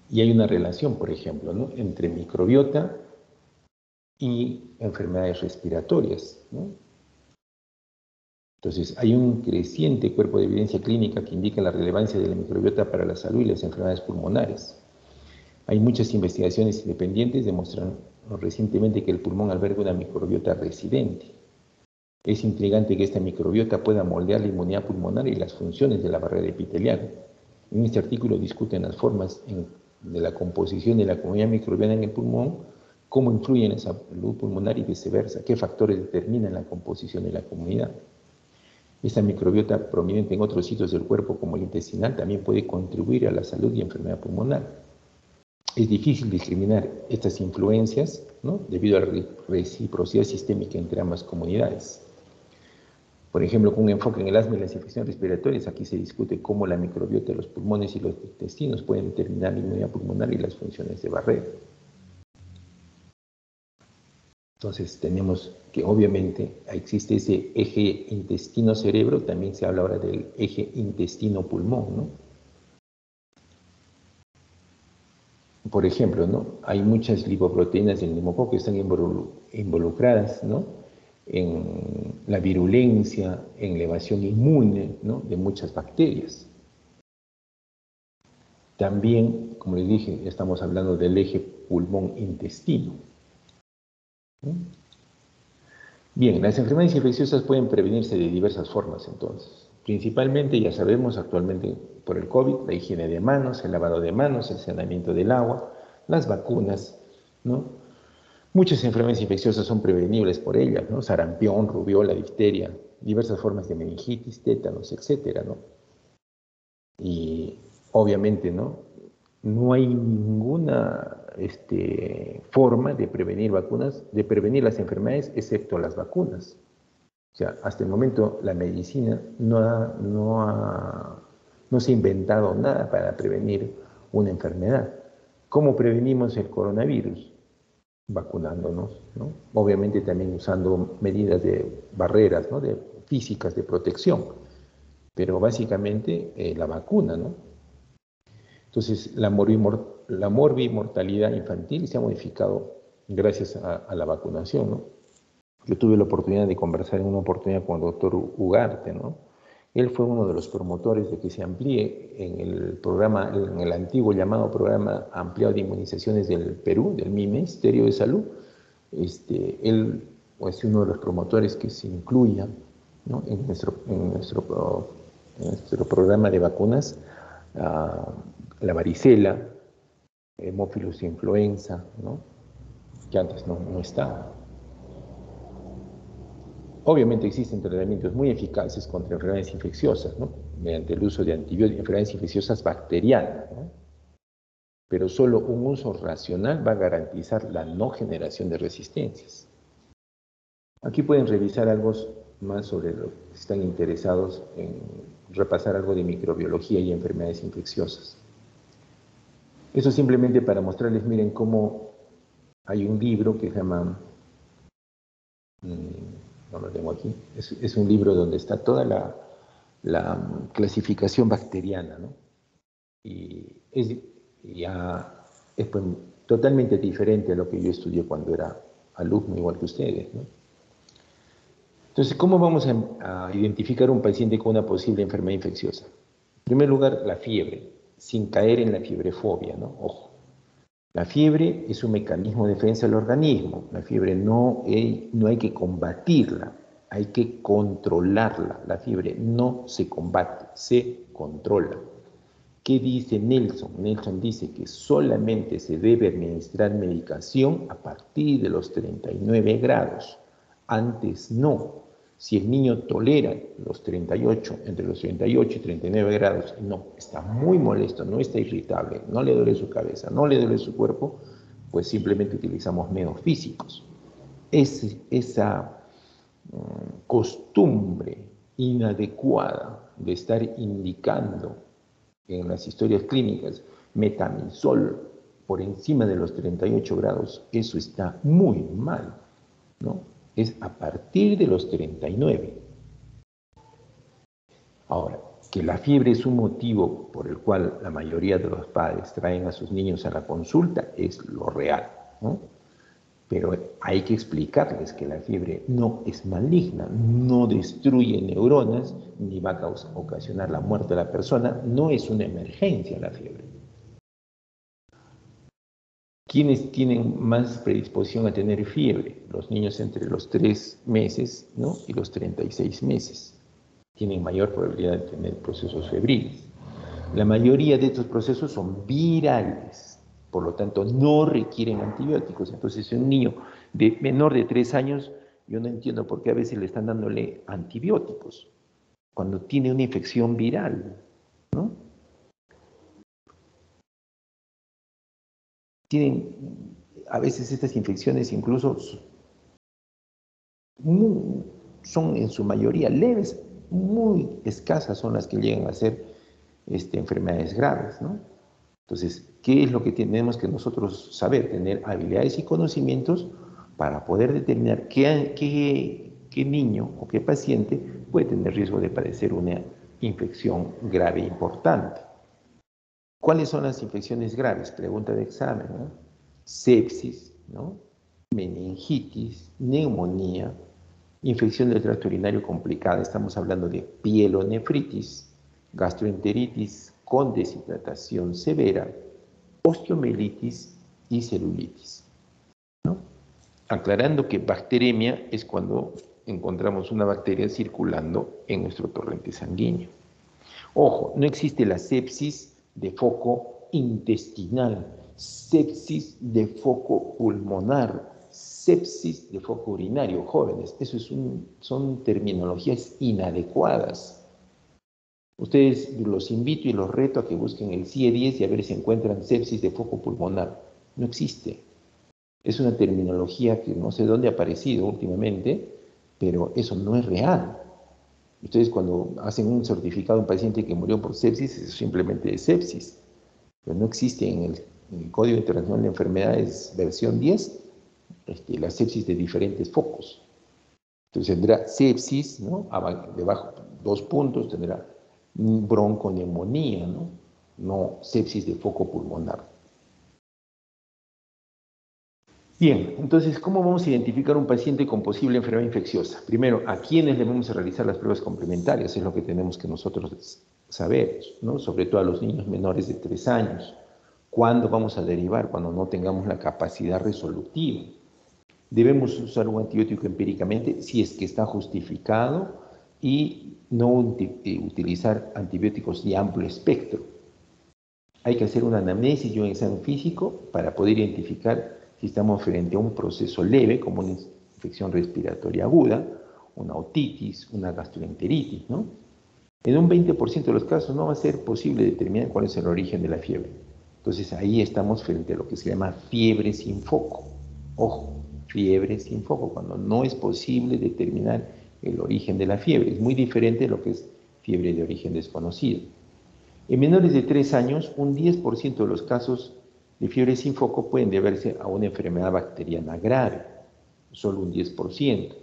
Y hay una relación, por ejemplo, ¿no?, entre microbiota y enfermedades respiratorias, ¿no? Entonces, hay un creciente cuerpo de evidencia clínica que indica la relevancia de la microbiota para la salud y las enfermedades pulmonares. Hay muchas investigaciones independientes demostrando recientemente que el pulmón alberga una microbiota residente. Es intrigante que esta microbiota pueda moldear la inmunidad pulmonar y las funciones de la barrera epitelial. En este artículo discuten las formas de la composición de la comunidad microbiana en el pulmón, cómo influye en la salud pulmonar y viceversa, qué factores determinan la composición de la comunidad. Esta microbiota prominente en otros sitios del cuerpo, como el intestinal, también puede contribuir a la salud y enfermedad pulmonar. Es difícil discriminar estas influencias, ¿no?, debido a la reciprocidad sistémica entre ambas comunidades. Por ejemplo, con un enfoque en el asma y las infecciones respiratorias, aquí se discute cómo la microbiota de los pulmones y los intestinos pueden determinar la inmunidad pulmonar y las funciones de barrera. Entonces tenemos que obviamente existe ese eje intestino-cerebro, también se habla ahora del eje intestino-pulmón, ¿no? Por ejemplo, ¿no?, hay muchas lipoproteínas del neumococo que están involucradas, ¿no?, en la virulencia, en la evasión inmune, ¿no?, de muchas bacterias. También, como les dije, estamos hablando del eje pulmón-intestino, ¿no? Bien, las enfermedades infecciosas pueden prevenirse de diversas formas, entonces. Principalmente, ya sabemos, actualmente por el COVID, la higiene de manos, el lavado de manos, el saneamiento del agua, las vacunas, ¿no? Muchas enfermedades infecciosas son prevenibles por ellas, ¿no? Sarampión, rubiola, difteria, diversas formas de meningitis, tétanos, etcétera, ¿no? Y obviamente, ¿no?, no hay ninguna forma de prevenir las enfermedades, excepto las vacunas. O sea, hasta el momento la medicina no se ha inventado nada para prevenir una enfermedad. ¿Cómo prevenimos el coronavirus? Vacunándonos, ¿no? Obviamente también usando medidas de barreras, ¿no?, físicas de protección, pero básicamente la vacuna, ¿no? Entonces, la morbimortalidad infantil se ha modificado gracias a la vacunación, ¿no? Yo tuve la oportunidad de conversar en una oportunidad con el doctor Ugarte, ¿no? Él fue uno de los promotores de que se amplíe en el programa, en el antiguo llamado Programa Ampliado de Inmunizaciones del Perú, del Ministerio de Salud. Él es uno de los promotores que se incluya, ¿no?, en nuestro programa de vacunas, la varicela, hemófilos influenza, ¿no?, que antes no estaba. Obviamente existen tratamientos muy eficaces contra enfermedades infecciosas, ¿no?, mediante el uso de antibióticos, enfermedades infecciosas bacterianas, ¿no?, pero solo un uso racional va a garantizar la no generación de resistencias. Aquí pueden revisar algo más sobre lo que están interesados en repasar algo de microbiología y enfermedades infecciosas. Eso simplemente para mostrarles, miren cómo hay un libro que se llama, no lo tengo aquí, es un libro donde está toda la clasificación bacteriana, ¿no? Y es pues, totalmente diferente a lo que yo estudié cuando era alumno, igual que ustedes, ¿no? Entonces, ¿cómo vamos a identificar un paciente con una posible enfermedad infecciosa? En primer lugar, la fiebre, sin caer en la fiebrefobia, ¿no? Ojo, la fiebre es un mecanismo de defensa del organismo. La fiebre no hay que combatirla, hay que controlarla. La fiebre no se combate, se controla. ¿Qué dice Nelson? Nelson dice que solamente se debe administrar medicación a partir de los 39 grados. Antes no. Si el niño tolera los 38, entre los 38 y 39 grados, no, está muy molesto, no está irritable, no le duele su cabeza, no le duele su cuerpo, pues simplemente utilizamos medios físicos. Esa costumbre inadecuada de estar indicando en las historias clínicas metamisol por encima de los 38 grados, eso está muy mal, ¿no? Es a partir de los 39. Ahora, que la fiebre es un motivo por el cual la mayoría de los padres traen a sus niños a la consulta es lo real, ¿no? Pero hay que explicarles que la fiebre no es maligna, no destruye neuronas, ni va a ocasionar la muerte de la persona, no es una emergencia la fiebre. ¿Quiénes tienen más predisposición a tener fiebre? Los niños entre los 3 meses, ¿no?, y los 36 meses. Tienen mayor probabilidad de tener procesos febriles. La mayoría de estos procesos son virales, por lo tanto no requieren antibióticos. Entonces, un niño menor de 3 años, yo no entiendo por qué a veces le están dándole antibióticos cuando tiene una infección viral, ¿no? Tienen a veces estas infecciones incluso son en su mayoría leves, muy escasas son las que llegan a ser enfermedades graves, ¿no? Entonces, ¿qué es lo que tenemos que nosotros saber? Tener habilidades y conocimientos para poder determinar qué niño o qué paciente puede tener riesgo de padecer una infección grave e importante. ¿Cuáles son las infecciones graves? Pregunta de examen, ¿no? Sepsis, ¿no?, meningitis, neumonía, infección del tracto urinario complicada. Estamos hablando de pielonefritis, gastroenteritis con deshidratación severa, osteomielitis y celulitis, ¿no? Aclarando que bacteremia es cuando encontramos una bacteria circulando en nuestro torrente sanguíneo. Ojo, no existe la sepsis de foco intestinal, sepsis de foco pulmonar, sepsis de foco urinario. Jóvenes, eso son terminologías inadecuadas. Ustedes los invito y los reto a que busquen el CIE-10 y a ver si encuentran sepsis de foco pulmonar. No existe. Es una terminología que no sé dónde ha aparecido últimamente, pero eso no es real. Ustedes cuando hacen un certificado a un paciente que murió por sepsis, eso simplemente es sepsis. Pero no existe en el Código Internacional de Enfermedades versión 10 la sepsis de diferentes focos. Entonces tendrá sepsis, ¿no?, debajo 2 puntos, tendrá bronconeumonía, ¿no?, no sepsis de foco pulmonar. Bien, entonces, ¿cómo vamos a identificar un paciente con posible enfermedad infecciosa? Primero, ¿a quiénes le vamos a realizar las pruebas complementarias? Es lo que tenemos que nosotros saber, ¿no?, sobre todo a los niños menores de 3 años. ¿Cuándo vamos a derivar? Cuando no tengamos la capacidad resolutiva. Debemos usar un antibiótico empíricamente si es que está justificado y no utilizar antibióticos de amplio espectro. Hay que hacer una anamnesis y un examen físico para poder identificar si estamos frente a un proceso leve, como una infección respiratoria aguda, una otitis, una gastroenteritis, ¿no? En un 20% de los casos no va a ser posible determinar cuál es el origen de la fiebre. Entonces ahí estamos frente a lo que se llama fiebre sin foco. Ojo, fiebre sin foco, cuando no es posible determinar el origen de la fiebre. Es muy diferente de lo que es fiebre de origen desconocido. En menores de 3 años, un 10% de los casos de fiebre sin foco pueden deberse a una enfermedad bacteriana grave, solo un 10%.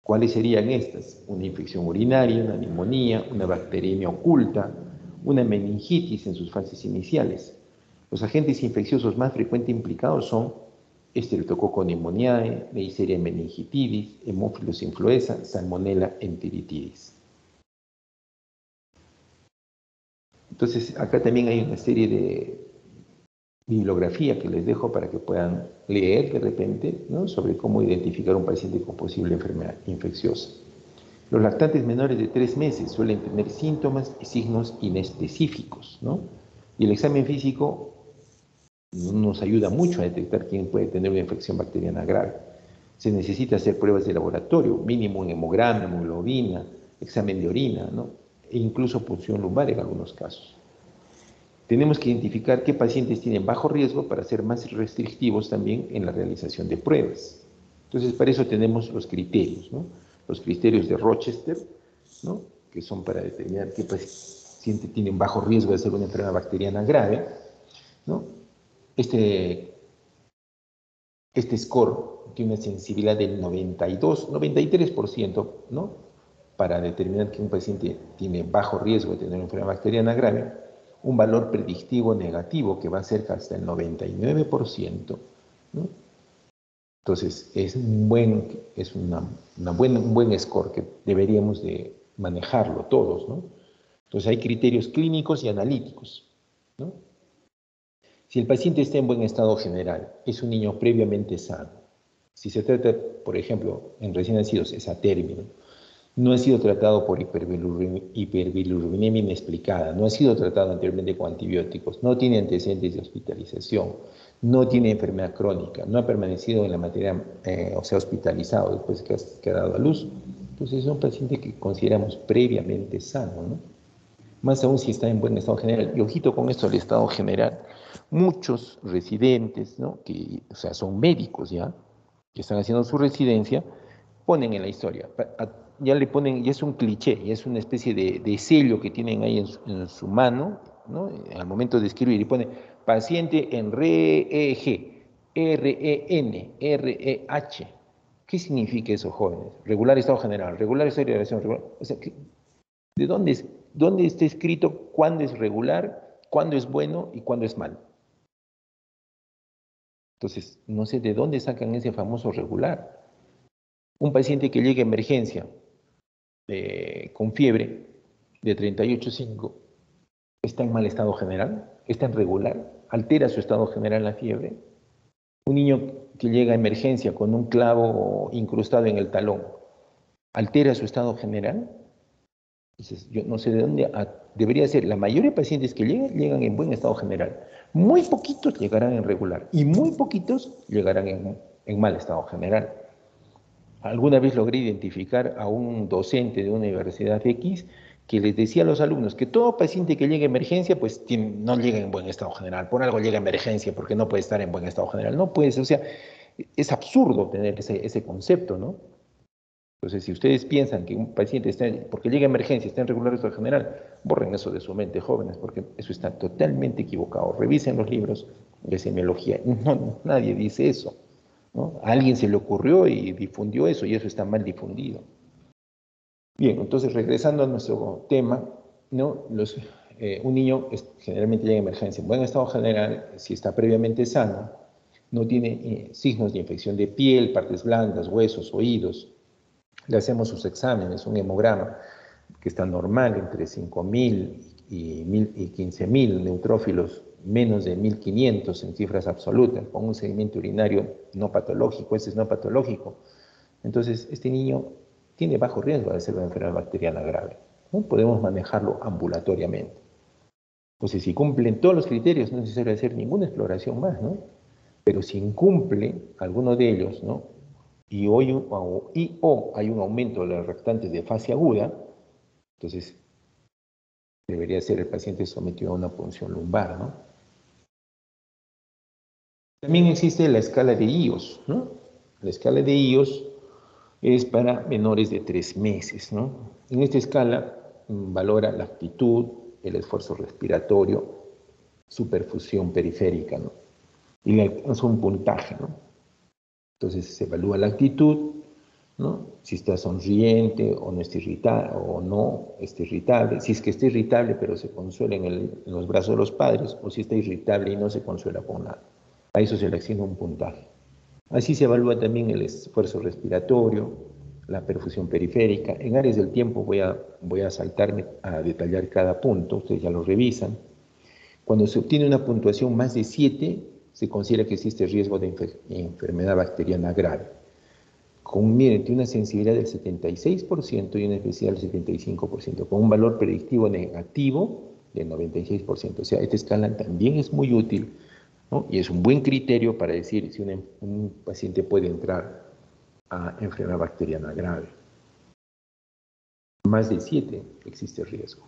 ¿Cuáles serían estas? Una infección urinaria, una neumonía, una bacteremia oculta, una meningitis en sus fases iniciales. Los agentes infecciosos más frecuentemente implicados son Streptococcus pneumoniae, Neisseria meningitidis, Haemophilus influenza, Salmonella enteritidis. Entonces, acá también hay una serie de bibliografía que les dejo para que puedan leer de repente, ¿no?, sobre cómo identificar un paciente con posible enfermedad infecciosa. Los lactantes menores de 3 meses suelen tener síntomas y signos inespecíficos, ¿no? Y el examen físico nos ayuda mucho a detectar quién puede tener una infección bacteriana grave. Se necesita hacer pruebas de laboratorio, mínimo un hemograma, hemoglobina, examen de orina, ¿no? E incluso punción lumbar en algunos casos. Tenemos que identificar qué pacientes tienen bajo riesgo para ser más restrictivos también en la realización de pruebas. Entonces, para eso tenemos los criterios, ¿no? Los criterios de Rochester, ¿no? Que son para determinar qué paciente tiene bajo riesgo de ser una enfermedad bacteriana grave, ¿no? Este score tiene una sensibilidad del 92, 93%, ¿no? Para determinar que un paciente tiene bajo riesgo de tener una enfermedad bacteriana grave, un valor predictivo negativo que va cerca hasta el 99%, ¿no? Entonces, es un buen score que deberíamos de manejarlo todos, ¿no? Entonces, hay criterios clínicos y analíticos, ¿no? Si el paciente está en buen estado general, es un niño previamente sano, si se trata, por ejemplo, en recién nacidos, es atérmino, no ha sido tratado por hiperbilirubinemia inexplicada, no ha sido tratado anteriormente con antibióticos, no tiene antecedentes de hospitalización, no tiene enfermedad crónica, no ha permanecido en la materia, o sea, hospitalizado después que ha dado a luz, entonces es un paciente que consideramos previamente sano, ¿no? Más aún si está en buen estado general. Y ojito con esto del estado general. Muchos residentes, ¿no? Que, o sea, son médicos ya, que están haciendo su residencia, ponen en la historia, ya le ponen, ya es un cliché, ya es una especie de sello que tienen ahí en su mano, ¿no? Al momento de escribir, y pone paciente en REG, REN, REH. ¿Qué significa eso, jóvenes? Regular estado general, regular estado de relación regular. O sea, ¿de dónde está escrito cuándo es regular, cuándo es bueno y cuándo es malo? Entonces, no sé de dónde sacan ese famoso regular. Un paciente que llega a emergencia con fiebre de 38,5 está en mal estado general, está en regular, altera su estado general la fiebre. Un niño que llega a emergencia con un clavo incrustado en el talón, altera su estado general. Entonces, yo no sé de dónde debería ser. La mayoría de pacientes que llegan en buen estado general. Muy poquitos llegarán en regular y muy poquitos llegarán en mal estado general. Alguna vez logré identificar a un docente de una universidad X que les decía a los alumnos que todo paciente que llegue a emergencia, pues no llega en buen estado general. Por algo llega a emergencia, porque no puede estar en buen estado general. No puede ser, o sea, es absurdo tener ese concepto, ¿no? Entonces, si ustedes piensan que un paciente está, porque llega a emergencia, está en regular estado general, borren eso de su mente, jóvenes, porque eso está totalmente equivocado. Revisen los libros de semiología. No, nadie dice eso, ¿no? A alguien se le ocurrió y difundió eso, y eso está mal difundido. Bien, entonces regresando a nuestro tema, ¿no? Un niño generalmente llega a emergencia en buen estado general, si está previamente sano, no tiene signos de infección de piel, partes blandas, huesos, oídos. Le hacemos sus exámenes, un hemograma que está normal entre 5.000 y 15.000 neutrófilos, menos de 1.500 en cifras absolutas, con un seguimiento urinario no patológico, ese es no patológico. Entonces, este niño tiene bajo riesgo de ser una enfermedad bacteriana grave, ¿no? Podemos manejarlo ambulatoriamente. Entonces, si cumplen todos los criterios, no es necesario hacer ninguna exploración más, ¿no? Pero si incumple alguno de ellos, ¿no? O hay un aumento de los reactantes de fase aguda, entonces debería ser el paciente sometido a una punción lumbar, ¿no? También existe la escala de IOS, ¿no? La escala de IOS es para menores de 3 meses, ¿no? En esta escala valora la actitud, el esfuerzo respiratorio, su perfusión periférica, ¿no? Y le alcanza un puntaje, ¿no? Entonces se evalúa la actitud, ¿no? Si está sonriente o no está irritable, o no está irritable, si es que está irritable pero se consuela en los brazos de los padres, o si está irritable y no se consuela con nada. A eso se le asigna un puntaje. Así se evalúa también el esfuerzo respiratorio, la perfusión periférica. En áreas del tiempo voy a saltarme a detallar cada punto, ustedes ya lo revisan. Cuando se obtiene una puntuación más de 7, se considera que existe riesgo de enfermedad bacteriana grave. Miren, tiene una sensibilidad del 76% y una especial del 75%, con un valor predictivo negativo del 96%. O sea, esta escala también es muy útil, ¿no? Y es un buen criterio para decir si un paciente puede entrar a enfermedad bacteriana grave. Más de 7 existe riesgo.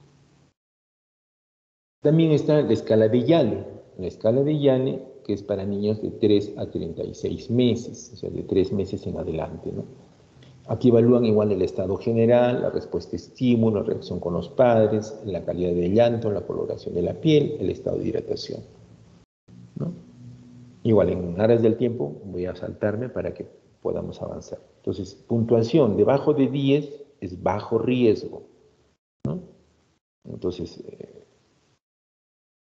También está la escala de Yale. La escala de Yale, que es para niños de 3 a 36 meses, o sea, de 3 meses en adelante, ¿no? Aquí evalúan igual el estado general, la respuesta a estímulo, la reacción con los padres, la calidad del llanto, la coloración de la piel, el estado de hidratación, ¿no? Igual, en aras del tiempo, voy a saltarme para que podamos avanzar. Entonces, puntuación debajo de 10 es bajo riesgo, ¿no? Entonces,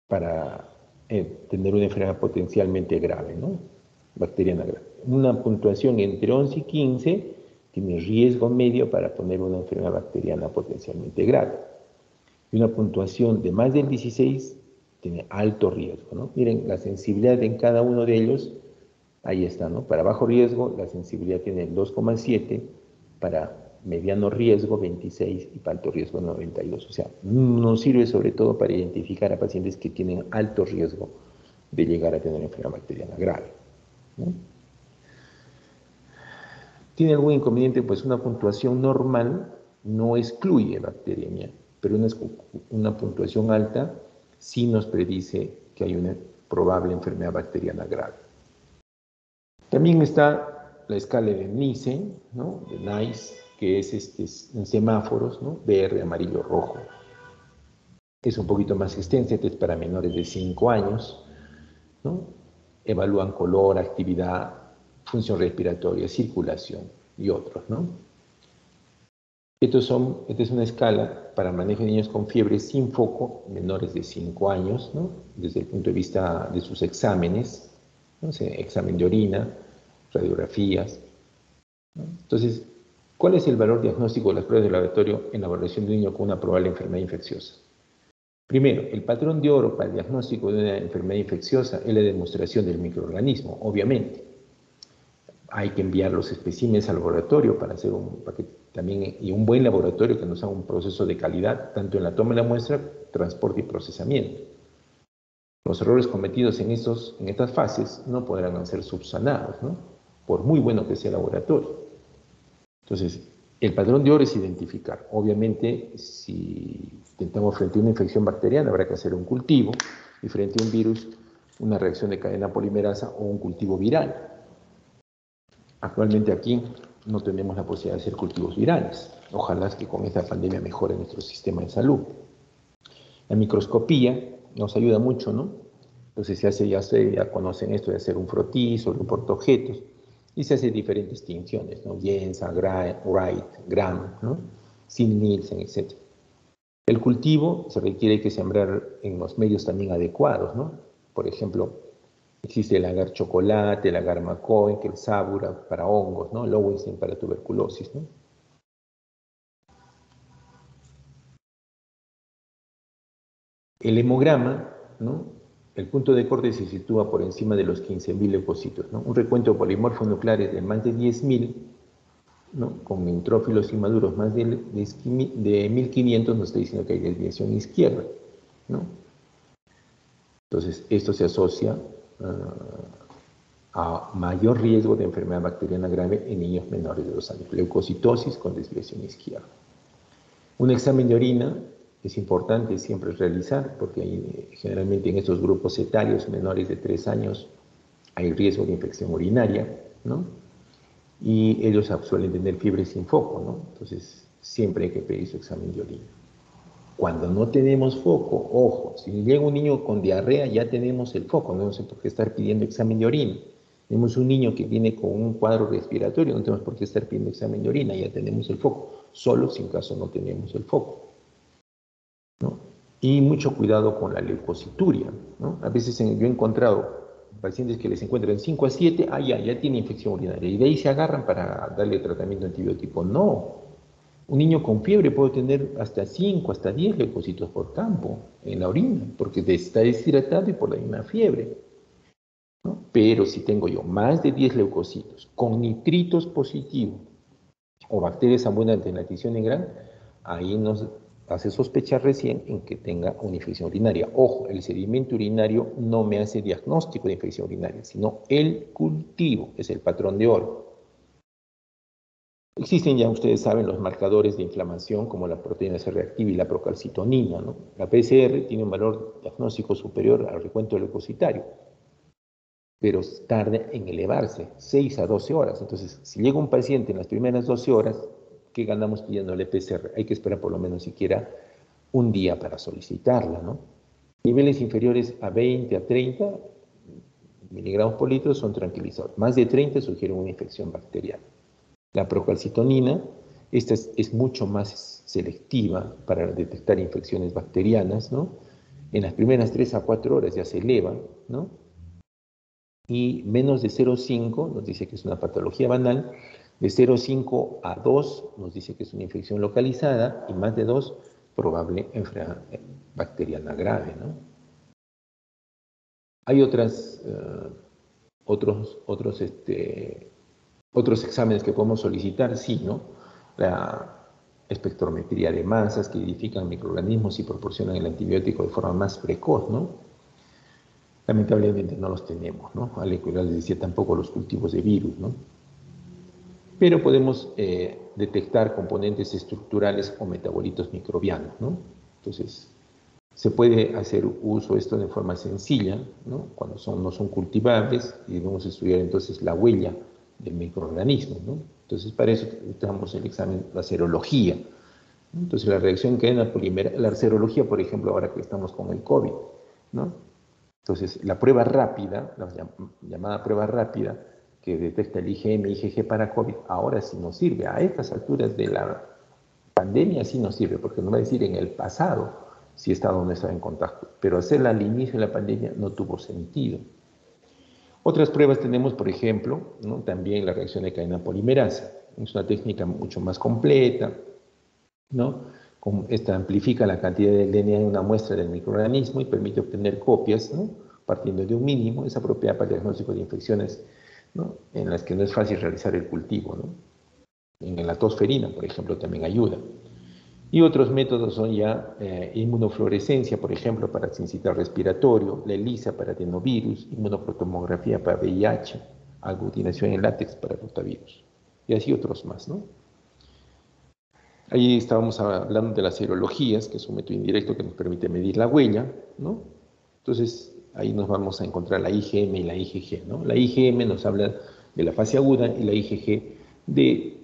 para tener una enfermedad potencialmente grave, ¿no? Bacteriana grave. Una puntuación entre 11 y 15 tiene riesgo medio para poner una enfermedad bacteriana potencialmente grave. Y una puntuación de más del 16 tiene alto riesgo, ¿no? Miren, la sensibilidad en cada uno de ellos, ahí está, ¿no? Para bajo riesgo, la sensibilidad tiene el 2,7, para mediano riesgo 26 y para alto riesgo 92. O sea, nos sirve sobre todo para identificar a pacientes que tienen alto riesgo de llegar a tener enfermedad bacteriana grave, ¿no? ¿Tiene algún inconveniente? Pues una puntuación normal no excluye bacteriemia, pero una puntuación alta sí nos predice que hay una probable enfermedad bacteriana grave. También está la escala de NICE, ¿no? De NICE, que es en semáforos, ¿no? Verde, amarillo, rojo. Es un poquito más extensa, es para menores de 5 años, ¿no? Evalúan color, actividad, función respiratoria, circulación y otros, ¿no? Esta es una escala para manejo de niños con fiebre sin foco, menores de 5 años, ¿no? Desde el punto de vista de sus exámenes, ¿no? Examen de orina, radiografías, ¿no? Entonces, ¿cuál es el valor diagnóstico de las pruebas de laboratorio en la evaluación de un niño con una probable enfermedad infecciosa? Primero, el patrón de oro para el diagnóstico de una enfermedad infecciosa es la demostración del microorganismo, obviamente. Hay que enviar los especímenes al laboratorio para hacer y un buen laboratorio que nos haga un proceso de calidad, tanto en la toma de la muestra, transporte y procesamiento. Los errores cometidos en estas fases no podrán ser subsanados, ¿no? Por muy bueno que sea el laboratorio. Entonces, el patrón de oro es identificar. Obviamente, si intentamos frente a una infección bacteriana, habrá que hacer un cultivo, y frente a un virus, una reacción de cadena polimerasa o un cultivo viral. Actualmente aquí no tenemos la posibilidad de hacer cultivos virales. Ojalá que con esta pandemia mejore nuestro sistema de salud. La microscopía nos ayuda mucho, ¿no? Entonces ya conocen esto de hacer un frotizo, un portaobjetos, y se hacen diferentes tinciones, ¿no? Jensen, Wright, Graham, ¿no? Nielsen, etc. El cultivo se requiere que sembrar en los medios también adecuados, ¿no? Por ejemplo, existe el agar chocolate, el agar McCoy, el sabura para hongos, ¿no? El Lowenstein para tuberculosis, ¿no? El hemograma, ¿no? El punto de corte se sitúa por encima de los 15.000 leucocitos, ¿no? Un recuento de polimorfos nucleares de más de 10.000, ¿no? Con neutrófilos inmaduros más de 1.500 nos está diciendo que hay desviación izquierda, ¿no? Entonces, esto se asocia a mayor riesgo de enfermedad bacteriana grave en niños menores de 2 años. Leucocitosis con desviación izquierda. Un examen de orina es importante siempre realizar porque generalmente en estos grupos etarios menores de 3 años hay riesgo de infección urinaria, ¿no? Y ellos suelen tener fiebre sin foco, ¿no? Entonces siempre hay que pedir su examen de orina. Cuando no tenemos foco, ojo, si llega un niño con diarrea ya tenemos el foco, no sé por qué estar pidiendo examen de orina. Tenemos un niño que viene con un cuadro respiratorio, no tenemos por qué estar pidiendo examen de orina, ya tenemos el foco, solo si en caso no tenemos el foco, ¿no? Y mucho cuidado con la leucocituria, ¿no? A veces yo he encontrado pacientes que les encuentran 5 a 7, ya tiene infección urinaria, y de ahí se agarran para darle tratamiento antibiótico. No, un niño con fiebre puede tener hasta 5, hasta 10 leucocitos por campo en la orina, porque está deshidratado y por la misma fiebre, ¿no? Pero si tengo yo más de 10 leucocitos con nitritos positivos o bacterias abundantes en la tición negra, ahí nos hace sospechar recién en que tenga una infección urinaria. Ojo, el sedimento urinario no me hace diagnóstico de infección urinaria, sino el cultivo, es el patrón de oro. Existen, ya ustedes saben, los marcadores de inflamación como la proteína C reactiva y la procalcitonina, ¿no? La PCR tiene un valor diagnóstico superior al recuento leucocitario, pero tarda en elevarse, 6 a 12 horas. Entonces, si llega un paciente en las primeras 12 horas, ¿qué ganamos pidiéndole PCR? Hay que esperar por lo menos siquiera un día para solicitarla, ¿no? Niveles inferiores a 20 a 30 miligramos por litro son tranquilizadores. Más de 30 sugieren una infección bacteriana. La procalcitonina, esta es mucho más selectiva para detectar infecciones bacterianas, ¿no? En las primeras 3 a 4 horas ya se eleva, ¿no? Y menos de 0,5 nos dice que es una patología banal, de 0,5 a 2 nos dice que es una infección localizada, y más de 2, probable enfermedad bacteriana grave, ¿no? Hay otros exámenes que podemos solicitar, sí, ¿no? La espectrometría de masas que identifican microorganismos y proporcionan el antibiótico de forma más precoz, ¿no? Lamentablemente no los tenemos, ¿no? Al igual les decía, tampoco los cultivos de virus, ¿no? Pero podemos detectar componentes estructurales o metabolitos microbianos, ¿no? Entonces, se puede hacer uso de esto de forma sencilla, ¿no? Cuando no son cultivables, y debemos estudiar entonces la huella del microorganismo, ¿no? Entonces, para eso necesitamos el examen, la serología, ¿no? Entonces, la reacción en cadena polimerasa, la serología, por ejemplo, ahora que estamos con el COVID, ¿no? Entonces, la prueba rápida, la llamada prueba rápida, que detecta el IgM, IgG para COVID, ahora sí nos sirve. A estas alturas de la pandemia sí nos sirve, porque nos va a decir en el pasado si estaba o no estaba en contacto, pero hacerla al inicio de la pandemia no tuvo sentido. Otras pruebas tenemos, por ejemplo, ¿no? También la reacción de cadena polimerasa. Es una técnica mucho más completa, ¿no? Esta amplifica la cantidad de DNA en una muestra del microorganismo y permite obtener copias, ¿no? Partiendo de un mínimo. Es apropiada para el diagnóstico de infecciones, ¿no? En las que no es fácil realizar el cultivo, ¿no? En la tosferina, por ejemplo, también ayuda. Y otros métodos son ya inmunofluorescencia, por ejemplo, para sensitar respiratorio, la ELISA para adenovirus, inmunoprotomografía para VIH, aglutinación en látex para rotavirus, y así otros más, ¿no? Ahí estábamos hablando de las serologías, que es un método indirecto que nos permite medir la huella, ¿no? Entonces, ahí nos vamos a encontrar la IgM y la IgG, ¿no? La IgM nos habla de la fase aguda y la IgG de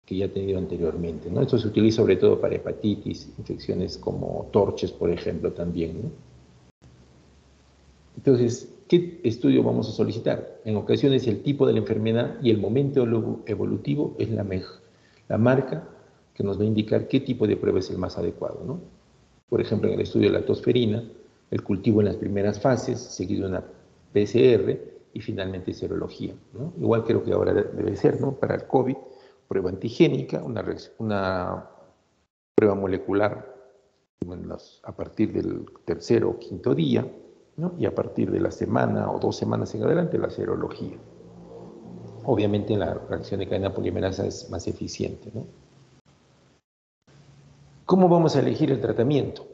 que ya he tenido anteriormente, ¿no? Esto se utiliza sobre todo para hepatitis, infecciones como torches, por ejemplo, también, ¿no? Entonces, ¿qué estudio vamos a solicitar? En ocasiones el tipo de la enfermedad y el momento evolutivo es la marca que nos va a indicar qué tipo de prueba es el más adecuado, ¿no? Por ejemplo, en el estudio de la tosferina, el cultivo en las primeras fases, seguido de una PCR y finalmente serología, ¿no? Igual creo que ahora debe ser, ¿no? Para el COVID, prueba antigénica, una prueba molecular a partir del tercero o quinto día, ¿no? Y a partir de la semana o 2 semanas en adelante, la serología. Obviamente la reacción de cadena polimerasa es más eficiente, ¿no? ¿Cómo vamos a elegir el tratamiento?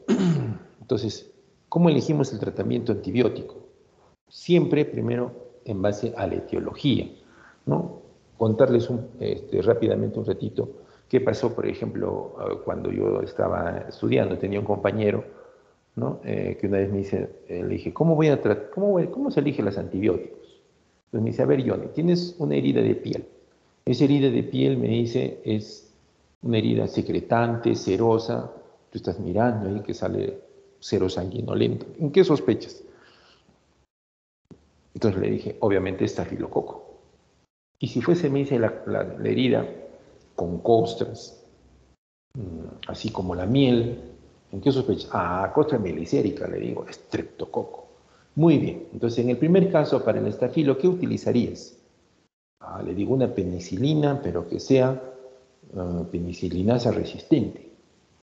Entonces, ¿cómo elegimos el tratamiento antibiótico? Siempre primero en base a la etiología, ¿no? Contarles rápidamente un ratito qué pasó, por ejemplo, cuando yo estaba estudiando, tenía un compañero, ¿no? Que una vez me dice, le dije, ¿cómo se eligen los antibióticos? Entonces me dice, a ver, Johnny, tienes una herida de piel. Esa herida de piel, me dice, es una herida secretante, serosa. Tú estás mirando ahí que sale sero sanguinolento. ¿En qué sospechas? Entonces le dije, obviamente estafilococo. Y si fuese, me dice, la herida con costras, así como la miel, ¿en qué sospechas? Ah, costra mielicérica, le digo, estreptococo. Muy bien, entonces en el primer caso para el estafilo, ¿qué utilizarías? Ah, le digo una penicilina, pero que sea penicilinasa resistente.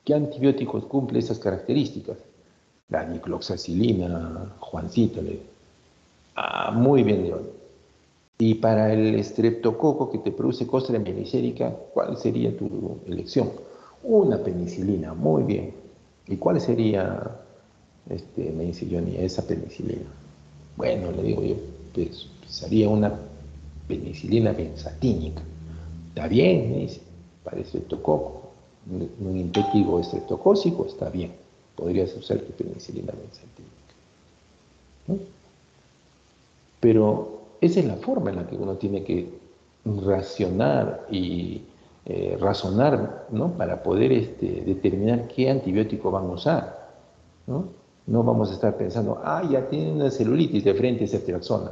¿Qué antibióticos cumple esas características? La dicloxacilina, Juancito, le digo. Ah, muy bien, John. Y para el estreptococo que te produce costra mielicérica, ¿cuál sería tu elección? Una penicilina, muy bien. ¿Y cuál sería, me dice Johnny, esa penicilina? Bueno, le digo yo, pues haría una penicilina benzatínica. Está bien, me dice, para estreptococo. Un infectivo estreptocócico está bien. Podrías usar tu penicilina benzatínica, ¿no? Pero esa es la forma en la que uno tiene que racionar y razonar, ¿no? Para poder determinar qué antibiótico van a usar, ¿no? No vamos a estar pensando, ya tiene una celulitis de frente ceftriaxona,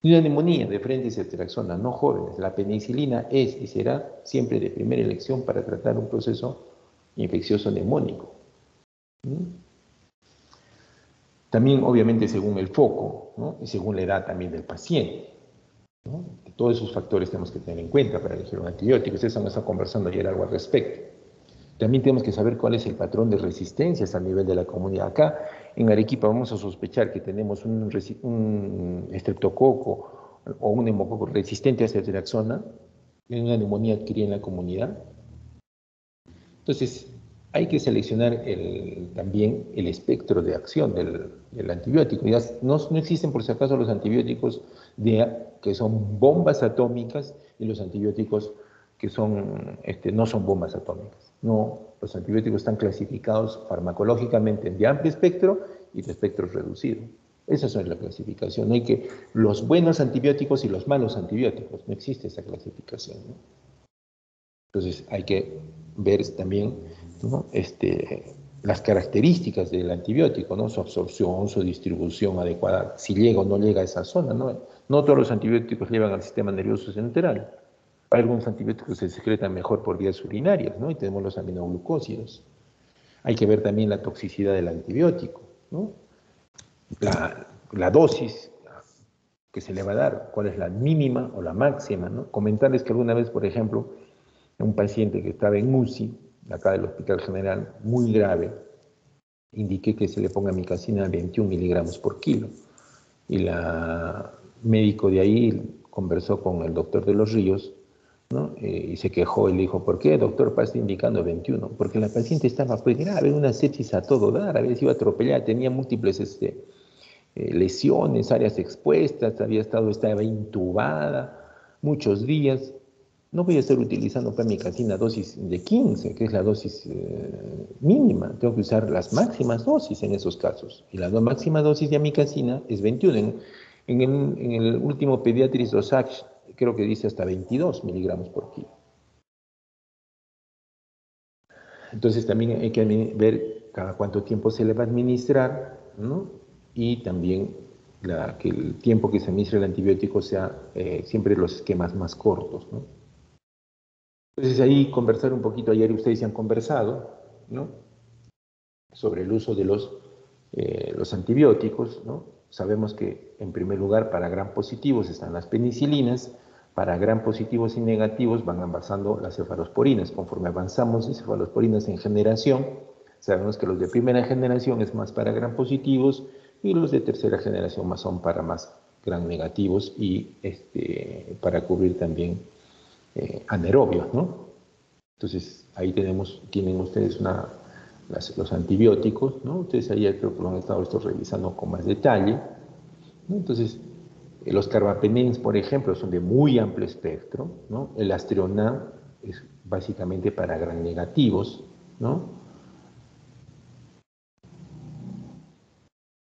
una neumonía de frente ceftriaxona. No, jóvenes, la penicilina es y será siempre de primera elección para tratar un proceso infeccioso neumónico, ¿no? También, obviamente, según el foco, ¿no? Y según la edad también del paciente, ¿no? Todos esos factores tenemos que tener en cuenta para elegir un antibiótico. Ustedes han estado conversando ayer algo al respecto. También tenemos que saber cuál es el patrón de resistencias a nivel de la comunidad. Acá, en Arequipa, vamos a sospechar que tenemos un estreptococo o un neumococo resistente a ceftriaxona en una neumonía adquirida en la comunidad. Entonces, hay que seleccionar también el espectro de acción del antibiótico. Ya no existen, por si acaso, los antibióticos que son bombas atómicas y los antibióticos que no son bombas atómicas. No, los antibióticos están clasificados farmacológicamente de amplio espectro y de espectro reducido. Esa es la clasificación. No hay que los buenos antibióticos y los malos antibióticos. No existe esa clasificación, ¿no? Entonces hay que ver también, ¿no? Las características del antibiótico, ¿no? Su absorción, su distribución adecuada, si llega o no llega a esa zona, ¿no? No todos los antibióticos llevan al sistema nervioso central. Algunos antibióticos se secretan mejor por vías urinarias, ¿no? Y tenemos los aminoglucósidos. Hay que ver también la toxicidad del antibiótico, ¿no? La dosis que se le va a dar, cuál es la mínima o la máxima, ¿no? Comentarles que alguna vez, por ejemplo, un paciente que estaba en UCI, acá del Hospital General, muy grave, indiqué que se le ponga amicacina 21 miligramos por kilo. Y la médico de ahí conversó con el doctor de los Ríos, ¿no? Y se quejó y le dijo, ¿por qué, doctor, está indicando 21? Porque la paciente estaba pues grave, una sepsis a todo dar, había sido atropellada, tenía múltiples lesiones, áreas expuestas, estaba intubada muchos días. No voy a estar utilizando pamicacina dosis de 15, que es la dosis mínima. Tengo que usar las máximas dosis en esos casos. Y la máxima dosis de amicacina es 21. En el último Pediatrics Dosage, creo que dice hasta 22 miligramos por kilo. Entonces también hay que ver cada cuánto tiempo se le va a administrar, ¿no? Y también que el tiempo que se administre el antibiótico sea siempre los esquemas más cortos, ¿no? Entonces ahí conversar un poquito, ayer ustedes ya han conversado, ¿no? Sobre el uso de los antibióticos, ¿no? Sabemos que en primer lugar para gram positivos están las penicilinas, para gram positivos y negativos van avanzando las cefalosporinas. Conforme avanzamos de cefalosporinas en generación, sabemos que los de primera generación es más para gram positivos y los de tercera generación más son para más gram negativos y para cubrir también anaerobios, ¿no? Entonces, ahí tienen ustedes los antibióticos, ¿no? Ustedes ahí creo que lo han estado revisando con más detalle, ¿no? Entonces, los carbapenems, por ejemplo, son de muy amplio espectro, ¿no? El Astrionam es básicamente para gram negativos, ¿no?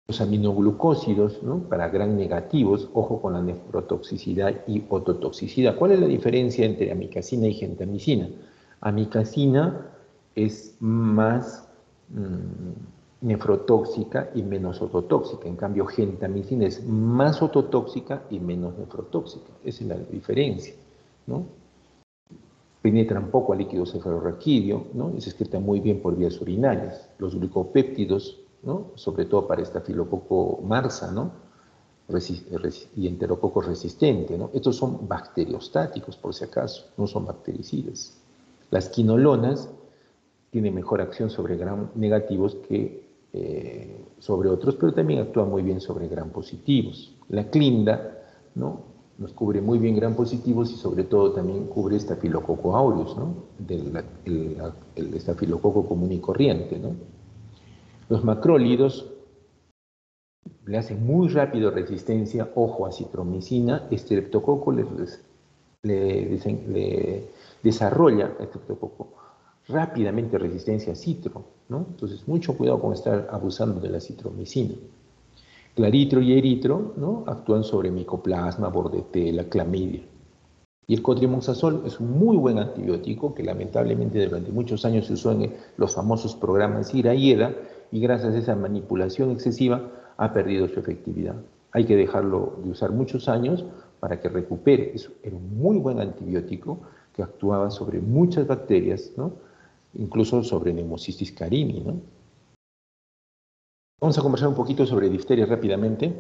Los aminoglucósidos, ¿no? Para gram negativos, ojo con la nefrotoxicidad y ototoxicidad. ¿Cuál es la diferencia entre amicacina y gentamicina? Amicacina es más nefrotóxica y menos ototóxica. En cambio, gentamicina es más ototóxica y menos nefrotóxica. Esa es la diferencia, ¿no? Penetran poco al líquido cefalorraquídeo, ¿no? Y se excretan muy bien por vías urinarias. Los glicopéptidos, ¿no? Sobre todo para estafilococo marsa, ¿no? Y enterococo resistente, ¿no? Estos son bacteriostáticos, por si acaso, no son bactericidas. Las quinolonas tienen mejor acción sobre gram negativos que sobre otros, pero también actúan muy bien sobre gram positivos. La clinda, ¿no? Nos cubre muy bien gram positivos y sobre todo también cubre estafilococo aureus, ¿no? El estafilococo común y corriente, ¿no? Los macrólidos le hacen muy rápido resistencia, ojo, a citromicina, estreptococo le desarrolla este estreptococo rápidamente resistencia a citro, ¿no? Entonces, mucho cuidado con estar abusando de la citromicina. Claritro y eritro, ¿no? Actúan sobre micoplasma, bordetela, clamidia. Y el cotrimoxazol es un muy buen antibiótico que lamentablemente durante muchos años se usó en los famosos programas IRA y EDA, y gracias a esa manipulación excesiva ha perdido su efectividad. Hay que dejarlo de usar muchos años para que recupere. Era un muy buen antibiótico que actuaba sobre muchas bacterias, ¿no? Incluso sobre Pneumocystis carini, ¿no? Vamos a conversar un poquito sobre difteria rápidamente.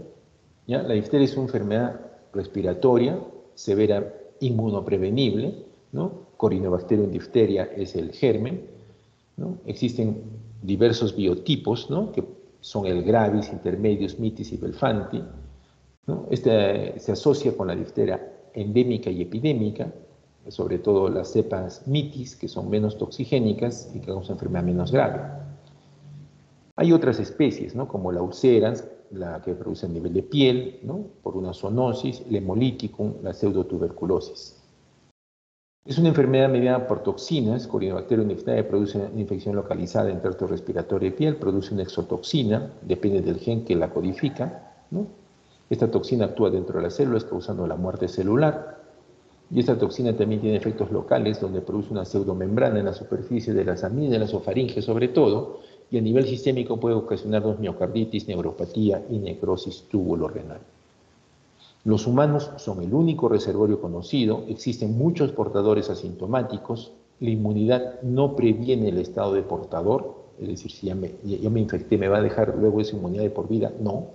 ¿Ya? La difteria es una enfermedad respiratoria severa, inmunoprevenible, ¿no? Corynebacterium difteria es el germen, ¿no? Existen diversos biotipos, ¿no? Que son el gravis, intermedius, mitis y belfanti, ¿no? Este se asocia con la difteria endémica y epidémica, sobre todo las cepas mitis, que son menos toxigénicas y que causan enfermedad menos grave. Hay otras especies, ¿no? Como la ulcerans, la que produce a nivel de piel, ¿no? Por una zoonosis, el hemolyticum, la pseudotuberculosis. Es una enfermedad mediada por toxinas. Corynebacterium difteria produce una infección localizada en tracto respiratorio y piel, produce una exotoxina, depende del gen que la codifica, ¿no? Esta toxina actúa dentro de las células causando la muerte celular. Y esta toxina también tiene efectos locales donde produce una pseudomembrana en la superficie de las amígdalas o faringes sobre todo, y a nivel sistémico puede ocasionarnos miocarditis, neuropatía y necrosis túbulo-renal. Los humanos son el único reservorio conocido, existen muchos portadores asintomáticos, la inmunidad no previene el estado de portador, es decir, si ya me infecté, ¿me va a dejar luego esa inmunidad de por vida? No.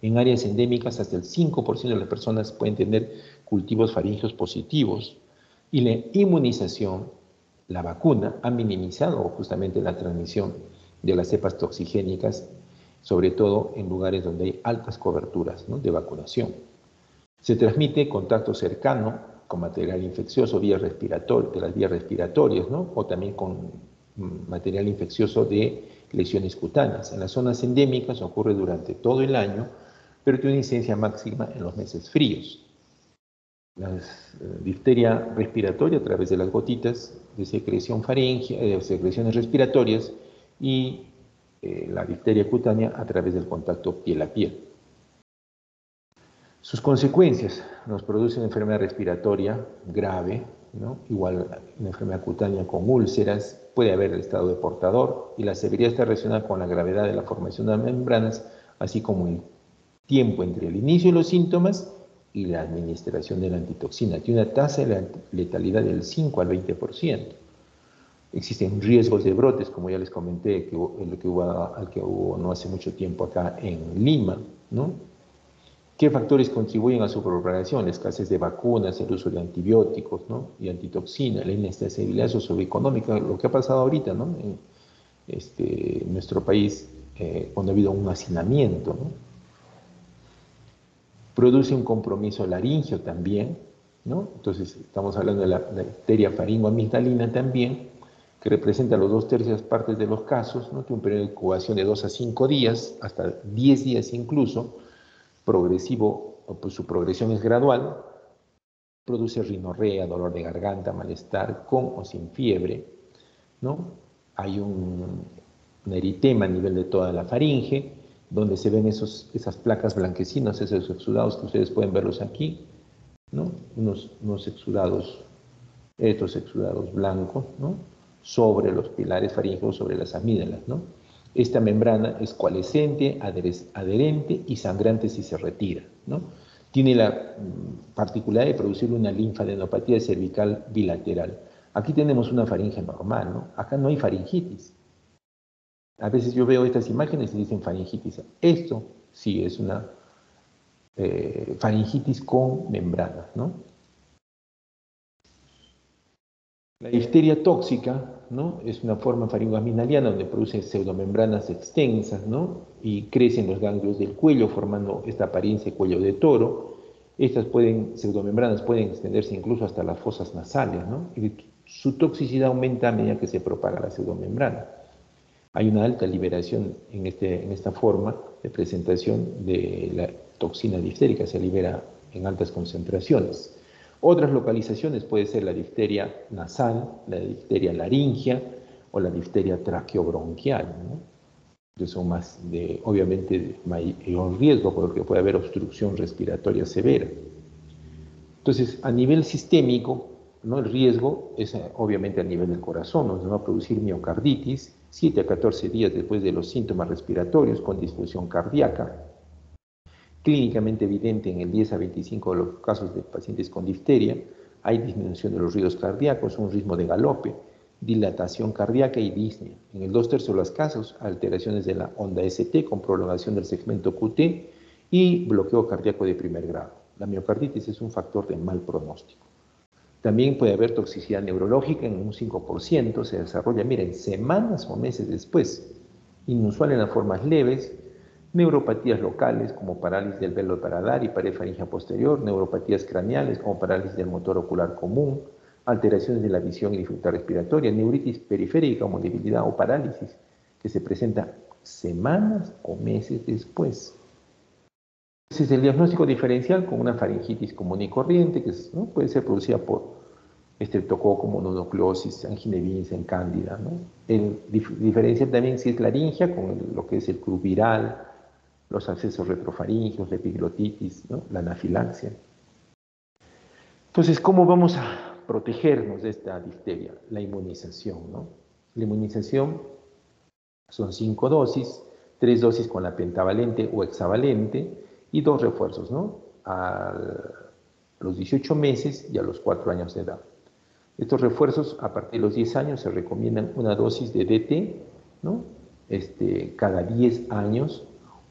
En áreas endémicas, hasta el 5% de las personas pueden tener cultivos faringeos positivos, y la inmunización, la vacuna, ha minimizado justamente la transmisión de las cepas toxigénicas, sobre todo en lugares donde hay altas coberturas, ¿no? de vacunación. Se transmite contacto cercano con material infeccioso de las vías respiratorias, ¿no? O también con material infeccioso de lesiones cutáneas. En las zonas endémicas ocurre durante todo el año, pero tiene una incidencia máxima en los meses fríos. La difteria respiratoria a través de las gotitas de secreción faríngea, secreciones respiratorias, y la difteria cutánea a través del contacto piel a piel. Sus consecuencias nos produce una enfermedad respiratoria grave, ¿no? Igual una enfermedad cutánea con úlceras, puede haber el estado de portador, y la severidad está relacionada con la gravedad de la formación de las membranas, así como el tiempo entre el inicio de los síntomas y la administración de la antitoxina. Tiene una tasa de letalidad del 5 al 20%. Existen riesgos de brotes, como ya les comenté, que hubo no hace mucho tiempo acá en Lima, ¿no? ¿Qué factores contribuyen a su propagación? La escasez de vacunas, el uso de antibióticos, ¿no? y antitoxina, la inestabilidad socioeconómica, lo que ha pasado ahorita, ¿no? en nuestro país, cuando ha habido un hacinamiento, ¿no? Produce un compromiso laríngeo también, ¿no? Entonces estamos hablando de la difteria faringoamigdalina también, que representa los 2/3 partes de los casos, ¿no? Tiene un periodo de incubación de 2 a 5 días, hasta 10 días incluso, progresivo, pues su progresión es gradual, produce rinorrea, dolor de garganta, malestar, con o sin fiebre, ¿no? Hay un eritema a nivel de toda la faringe, donde se ven esas placas blanquecinas, esos exudados que ustedes pueden verlos aquí, ¿no? Unos exudados, estos exudados blancos, ¿no? Sobre los pilares faríngeos, sobre las amígdalas, ¿no? Esta membrana es coalescente, adherente y sangrante si se retira, ¿no? Tiene la particularidad de producir una linfadenopatía cervical bilateral. Aquí tenemos una faringe normal, ¿no? Acá no hay faringitis. A veces yo veo estas imágenes y dicen faringitis. Esto sí es una faringitis con membrana, ¿no? La difteria tóxica, ¿no? Es una forma faringoamigdaliana donde produce pseudomembranas extensas, ¿no? Y crecen los ganglios del cuello formando esta apariencia de cuello de toro. Estas pseudomembranas pueden extenderse incluso hasta las fosas nasales, ¿no? Y su toxicidad aumenta a medida que se propaga la pseudomembrana. Hay una alta liberación en esta forma de presentación de la toxina diftérica, se libera en altas concentraciones. Otras localizaciones puede ser la difteria nasal, la difteria laringea o la difteria traqueobronquial, ¿no? Que son más obviamente de mayor riesgo porque puede haber obstrucción respiratoria severa. Entonces, a nivel sistémico, ¿no? El riesgo es obviamente a nivel del corazón, donde va a producir miocarditis 7 a 14 días después de los síntomas respiratorios con disfunción cardíaca, clínicamente evidente en el 10 a 25 de los casos de pacientes con difteria. Hay disminución de los ruidos cardíacos, un ritmo de galope, dilatación cardíaca y disnea. En el 2/3 de los casos, alteraciones de la onda ST con prolongación del segmento QT y bloqueo cardíaco de primer grado. La miocarditis es un factor de mal pronóstico. También puede haber toxicidad neurológica en un 5%, se desarrolla, miren, semanas o meses después, inusual en las formas leves, neuropatías locales como parálisis del velo paladar y pared faríngea posterior, neuropatías craneales como parálisis del motor ocular común, alteraciones de la visión y dificultad respiratoria, neuritis periférica como debilidad o parálisis que se presenta semanas o meses después. Ese es el diagnóstico diferencial con una faringitis común y corriente que ¿no? puede ser producida por estreptococo, mononucleosis, angina en cándida, ¿no? El diferencial también si es laringia con lo que es el crup viral, los abscesos retrofaringios, la epiglotitis, ¿no? La anafilaxia. Entonces, ¿cómo vamos a protegernos de esta difteria? La inmunización, ¿no? La inmunización son 5 dosis, 3 dosis con la pentavalente o hexavalente y 2 refuerzos, ¿no? A los 18 meses y a los 4 años de edad. Estos refuerzos, a partir de los 10 años, se recomiendan una dosis de DT, ¿no? Cada 10 años,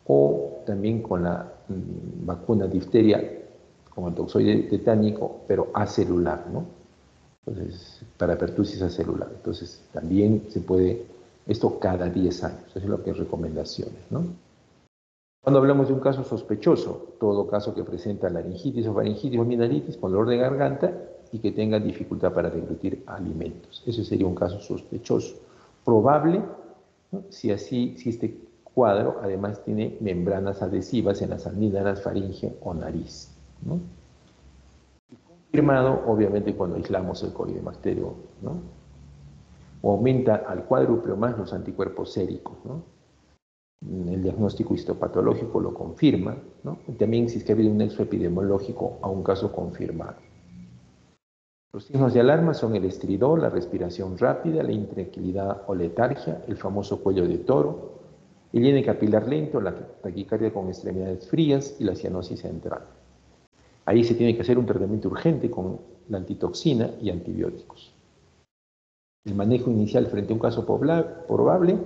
o también con la vacuna difteria con el toxoide tetánico, pero acelular, ¿no? Entonces, para pertusis acelular. Entonces, también se puede, esto cada 10 años, eso es lo que es recomendaciones, ¿no? Cuando hablamos de un caso sospechoso, todo caso que presenta laringitis o faringitis o amigdalitis con dolor de garganta y que tenga dificultad para deglutir alimentos. Ese sería un caso sospechoso. Probable, ¿no? Si este cuadro además tiene membranas adhesivas en las amígdalas, faringe o nariz, ¿no? Confirmado, obviamente, cuando aislamos el coribacterio, ¿no? O aumenta al cuádruple o más los anticuerpos séricos, ¿no? El diagnóstico histopatológico lo confirma, ¿no? Y también si es que ha habido un nexo epidemiológico a un caso confirmado. Los signos de alarma son el estridor, la respiración rápida, la intranquilidad o letargia, el famoso cuello de toro, el hiene capilar lento, la taquicardia con extremidades frías y la cianosis central. Ahí se tiene que hacer un tratamiento urgente con la antitoxina y antibióticos. El manejo inicial frente a un caso probable,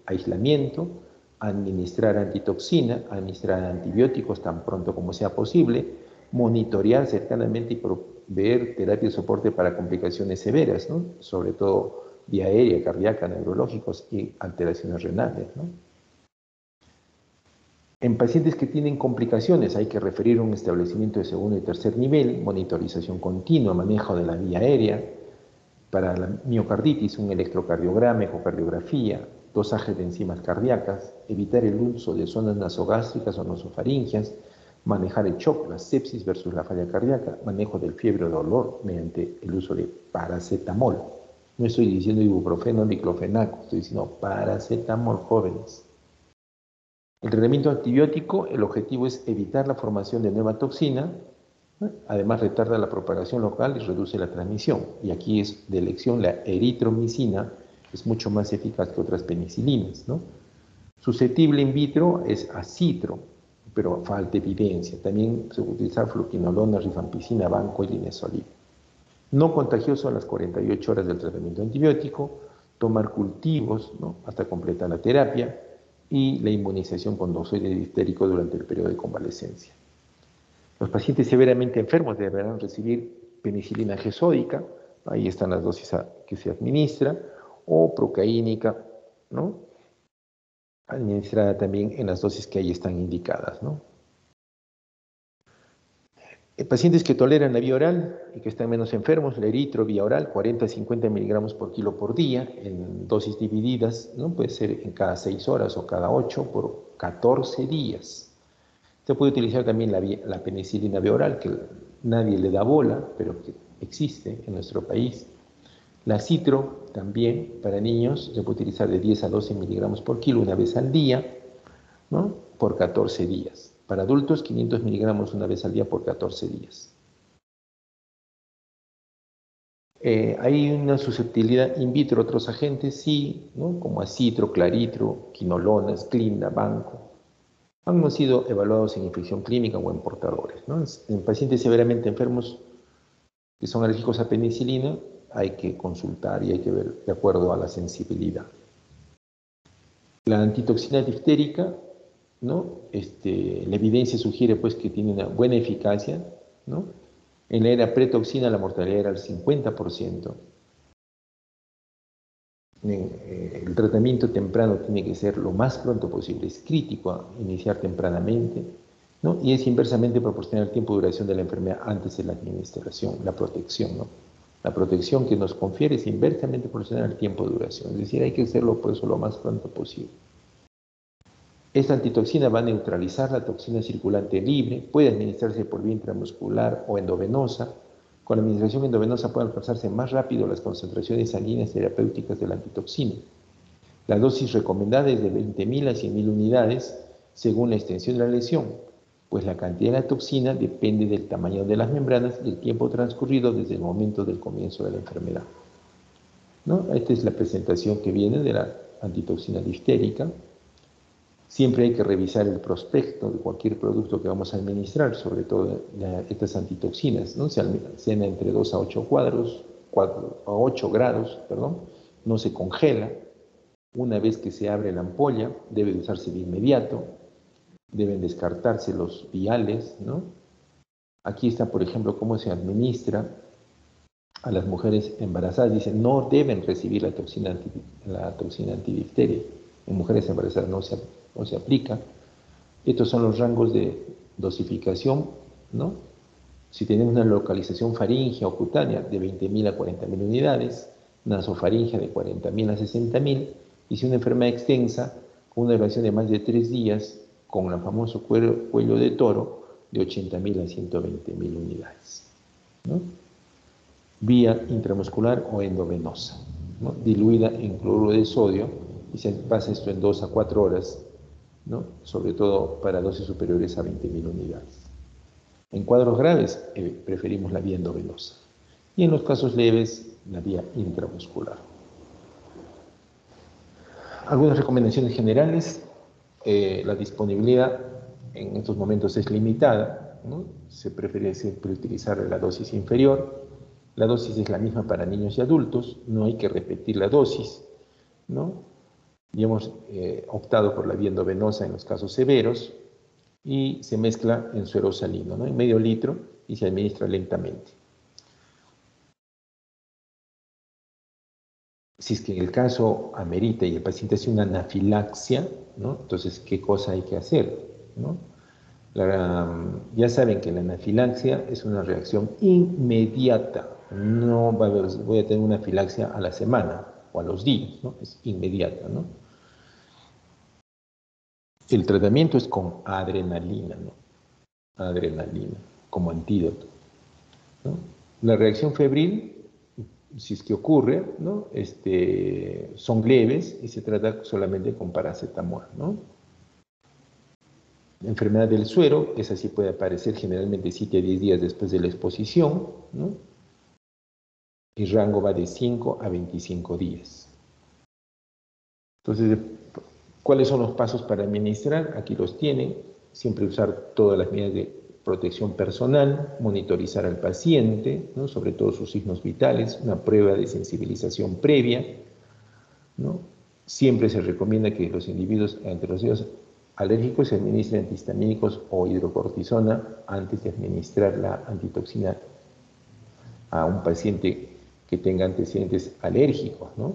aislamiento, administrar antitoxina, administrar antibióticos tan pronto como sea posible, monitorear cercanamente y proveer terapia de soporte para complicaciones severas, ¿no? Sobre todo vía aérea, cardíaca, neurológicos y alteraciones renales, ¿no? En pacientes que tienen complicaciones hay que referir a un establecimiento de segundo y tercer nivel, monitorización continua, manejo de la vía aérea. Para la miocarditis, un electrocardiograma, ecocardiografía, dosaje de enzimas cardíacas, evitar el uso de sondas nasogástricas o nasofaringias, manejar el shock, la sepsis versus la falla cardíaca, manejo del fiebre o dolor mediante el uso de paracetamol. No estoy diciendo ibuprofeno, diclofenaco, estoy diciendo paracetamol, jóvenes. El tratamiento antibiótico, el objetivo es evitar la formación de nueva toxina, ¿no? Además retarda la propagación local y reduce la transmisión. Y aquí es de elección la eritromicina, es mucho más eficaz que otras penicilinas, ¿no? Susceptible in vitro es acitro, pero falta evidencia. También se puede utilizar fluquinolona, rifampicina, banco y linezolid. No contagioso a las 48 horas del tratamiento antibiótico, tomar cultivos, ¿no? Hasta completar la terapia y la inmunización con toxoide difterico durante el periodo de convalecencia. Los pacientes severamente enfermos deberán recibir penicilina G sódica, ahí están las dosis que se administra, o procaínica, ¿no? Administrada también en las dosis que ahí están indicadas, ¿no? Pacientes que toleran la vía oral y que están menos enfermos, la eritro vía oral, 40 a 50 miligramos por kilo por día, en dosis divididas, ¿no? Puede ser en cada 6 horas o cada 8 por 14 días. Se puede utilizar también la penicilina vía oral, que nadie le da bola, pero que existe en nuestro país. La citro también para niños se puede utilizar de 10 a 12 miligramos por kilo una vez al día, ¿no? Por 14 días. Para adultos, 500 miligramos una vez al día por 14 días. Hay una susceptibilidad in vitro a otros agentes, sí, ¿no? Como acitro, claritro, quinolonas, clinda, banco. Han sido evaluados en infección clínica o en portadores, ¿no? En pacientes severamente enfermos que son alérgicos a penicilina, hay que consultar y hay que ver de acuerdo a la sensibilidad. La antitoxina diftérica, ¿no? La evidencia sugiere pues, que tiene una buena eficacia, ¿no? En la era pretoxina la mortalidad era el 50%. El tratamiento temprano tiene que ser lo más pronto posible, es crítico iniciar tempranamente, ¿no? Y es inversamente proporcional al tiempo de duración de la enfermedad antes de la administración, la protección, ¿no? La protección que nos confiere es inversamente proporcional al tiempo de duración, es decir, hay que hacerlo por eso lo más pronto posible. Esta antitoxina va a neutralizar la toxina circulante libre, puede administrarse por vía intramuscular o endovenosa. Con la administración endovenosa pueden alcanzarse más rápido las concentraciones sanguíneas terapéuticas de la antitoxina. La dosis recomendada es de 20.000 a 100.000 unidades según la extensión de la lesión, pues la cantidad de la toxina depende del tamaño de las membranas y el tiempo transcurrido desde el momento del comienzo de la enfermedad, ¿no? Esta es la presentación que viene de la antitoxina diftérica. Siempre hay que revisar el prospecto de cualquier producto que vamos a administrar, sobre todo estas antitoxinas, ¿no? Sean entre 2 a 8 grados, no se congela. Una vez que se abre la ampolla, debe de usarse de inmediato, deben descartarse los viales, ¿no? Aquí está, por ejemplo, cómo se administra a las mujeres embarazadas. Dice, no deben recibir la toxina antidifteria. En mujeres embarazadas no se aplica. Estos son los rangos de dosificación, ¿no? Si tenemos una localización faríngea o cutánea de 20.000 a 40.000 unidades, nasofaríngea de 40.000 a 60.000, y si una enfermedad extensa, con una duración de más de 3 días, con el famoso cuello de toro, de 80.000 a 120.000 unidades, ¿no? Vía intramuscular o endovenosa, ¿no? Diluida en cloruro de sodio, y se pasa esto en 2 a 4 horas, ¿no? Sobre todo para dosis superiores a 20.000 unidades. En cuadros graves preferimos la vía endovenosa y en los casos leves la vía intramuscular. Algunas recomendaciones generales. La disponibilidad en estos momentos es limitada, ¿no? Se prefiere siempre utilizar la dosis inferior. La dosis es la misma para niños y adultos, no hay que repetir la dosis, ¿no? Y hemos optado por la vía endovenosa en los casos severos y se mezcla en suero salino, ¿no? En medio litro y se administra lentamente. Si es que en el caso amerita y el paciente hace una anafilaxia, ¿no? Entonces, ¿qué cosa hay que hacer, ¿no? Ya saben que la anafilaxia es una reacción inmediata, no voy a tener una anafilaxia a la semana o a los días, ¿no? Es inmediata, ¿no? El tratamiento es con adrenalina, ¿no? Adrenalina como antídoto, ¿no? La reacción febril, si es que ocurre, ¿no? Son leves y se trata solamente con paracetamol, ¿no? La enfermedad del suero, esa sí puede aparecer generalmente 7 a 10 días después de la exposición, ¿no? El rango va de 5 a 25 días. Entonces, ¿cuáles son los pasos para administrar? Aquí los tienen. Siempre usar todas las medidas de protección personal, monitorizar al paciente, ¿no? Sobre todo sus signos vitales, una prueba de sensibilización previa, ¿no? Siempre se recomienda que los individuos alérgicos se administren antihistamínicos o hidrocortisona antes de administrar la antitoxina a un paciente que tenga antecedentes alérgicos, ¿no?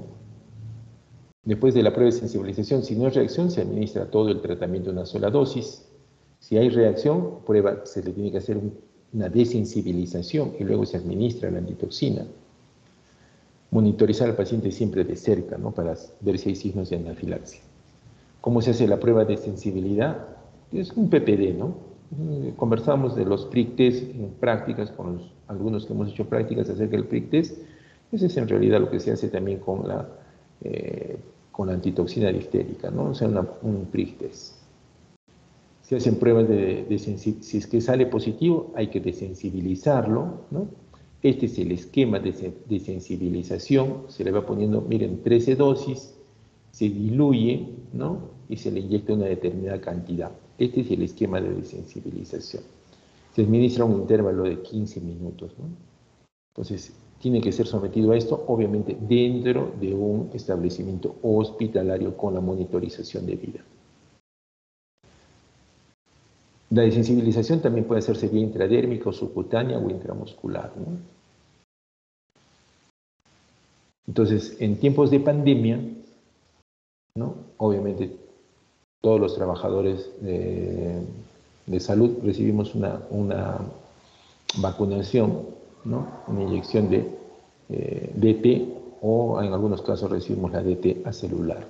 Después de la prueba de sensibilización, si no hay reacción, se administra todo el tratamiento en una sola dosis. Si hay reacción, se le tiene que hacer una desensibilización y luego se administra la antitoxina. Monitorizar al paciente siempre de cerca, ¿no? Para ver si hay signos de anafilaxia. ¿Cómo se hace la prueba de sensibilidad? Es un PPD, ¿no? Conversamos de los prick test en prácticas con algunos que hemos hecho prácticas acerca del prick test. Ese es en realidad lo que se hace también con la antitoxina diftérica, ¿no? O sea, un prick test. Se hacen pruebas si es que sale positivo, hay que desensibilizarlo, ¿no? Este es el esquema de sensibilización. Se le va poniendo, miren, 13 dosis, se diluye, ¿no? Y se le inyecta una determinada cantidad. Este es el esquema de desensibilización. Se administra un intervalo de 15 minutos, ¿no? Entonces, tiene que ser sometido a esto, obviamente, dentro de un establecimiento hospitalario con la monitorización debida. La desensibilización también puede hacerse vía intradérmica, o subcutánea o intramuscular, ¿no? Entonces, en tiempos de pandemia, ¿no? Obviamente, todos los trabajadores de salud recibimos una vacunación, ¿no? Una inyección de DT, o en algunos casos recibimos la DT acelular.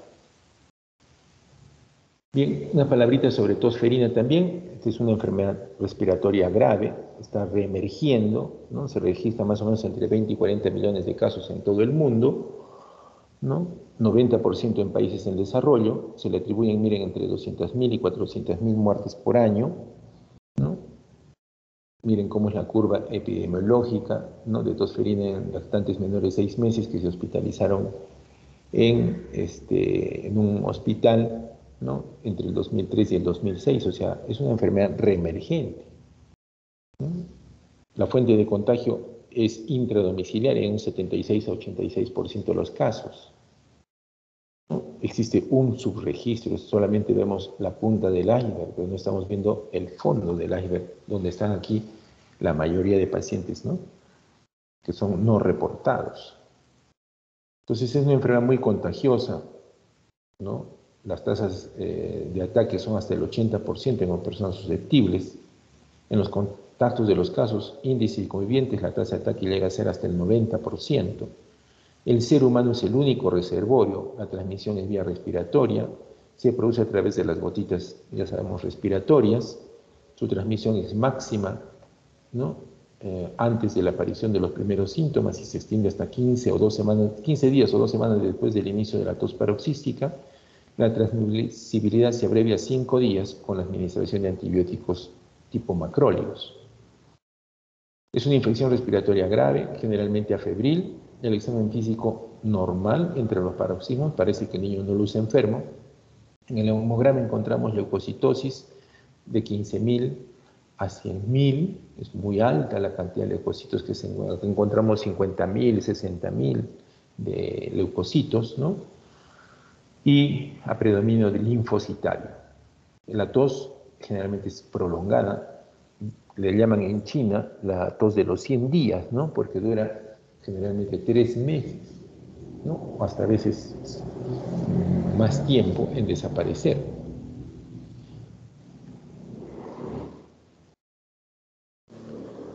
Bien, una palabrita sobre tos ferina también. Esta es una enfermedad respiratoria grave, está reemergiendo, ¿no? Se registra más o menos entre 20 y 40 millones de casos en todo el mundo, ¿no? 90% en países en desarrollo. Se le atribuyen, miren, entre 200.000 y 400.000 muertes por año, ¿no? Miren cómo es la curva epidemiológica, ¿no? De tos ferina en lactantes menores de 6 meses que se hospitalizaron en un hospital, ¿no? Entre el 2003 y el 2006, o sea, es una enfermedad reemergente, ¿no? La fuente de contagio es intradomiciliaria en un 76 a 86% de los casos, ¿no? Existe un subregistro, solamente vemos la punta del iceberg, pero no estamos viendo el fondo del iceberg, donde están aquí la mayoría de pacientes, ¿no? Que son no reportados. Entonces es una enfermedad muy contagiosa, ¿no? Las tasas de ataque son hasta el 80% en personas susceptibles. En los contactos de los casos índice y convivientes, la tasa de ataque llega a ser hasta el 90%. El ser humano es el único reservorio, la transmisión es vía respiratoria, se produce a través de las gotitas, ya sabemos, respiratorias. Su transmisión es máxima, ¿no? Antes de la aparición de los primeros síntomas, y se extiende hasta 15 días o 2 semanas después del inicio de la tos paroxística. La transmisibilidad se abrevia a 5 días con la administración de antibióticos tipo macrólidos. Es una infección respiratoria grave, generalmente afebril. El examen físico normal entre los paroxismos, parece que el niño no luce enfermo. En el hemograma encontramos leucocitosis de 15.000 a 100.000, es muy alta la cantidad de leucocitos que encontramos, 50.000, 60.000 de leucocitos, ¿no? Y a predominio del linfocitario. La tos generalmente es prolongada, le llaman en China la tos de los 100 días, ¿no? Porque dura generalmente 3 meses, ¿no? O hasta a veces más tiempo en desaparecer.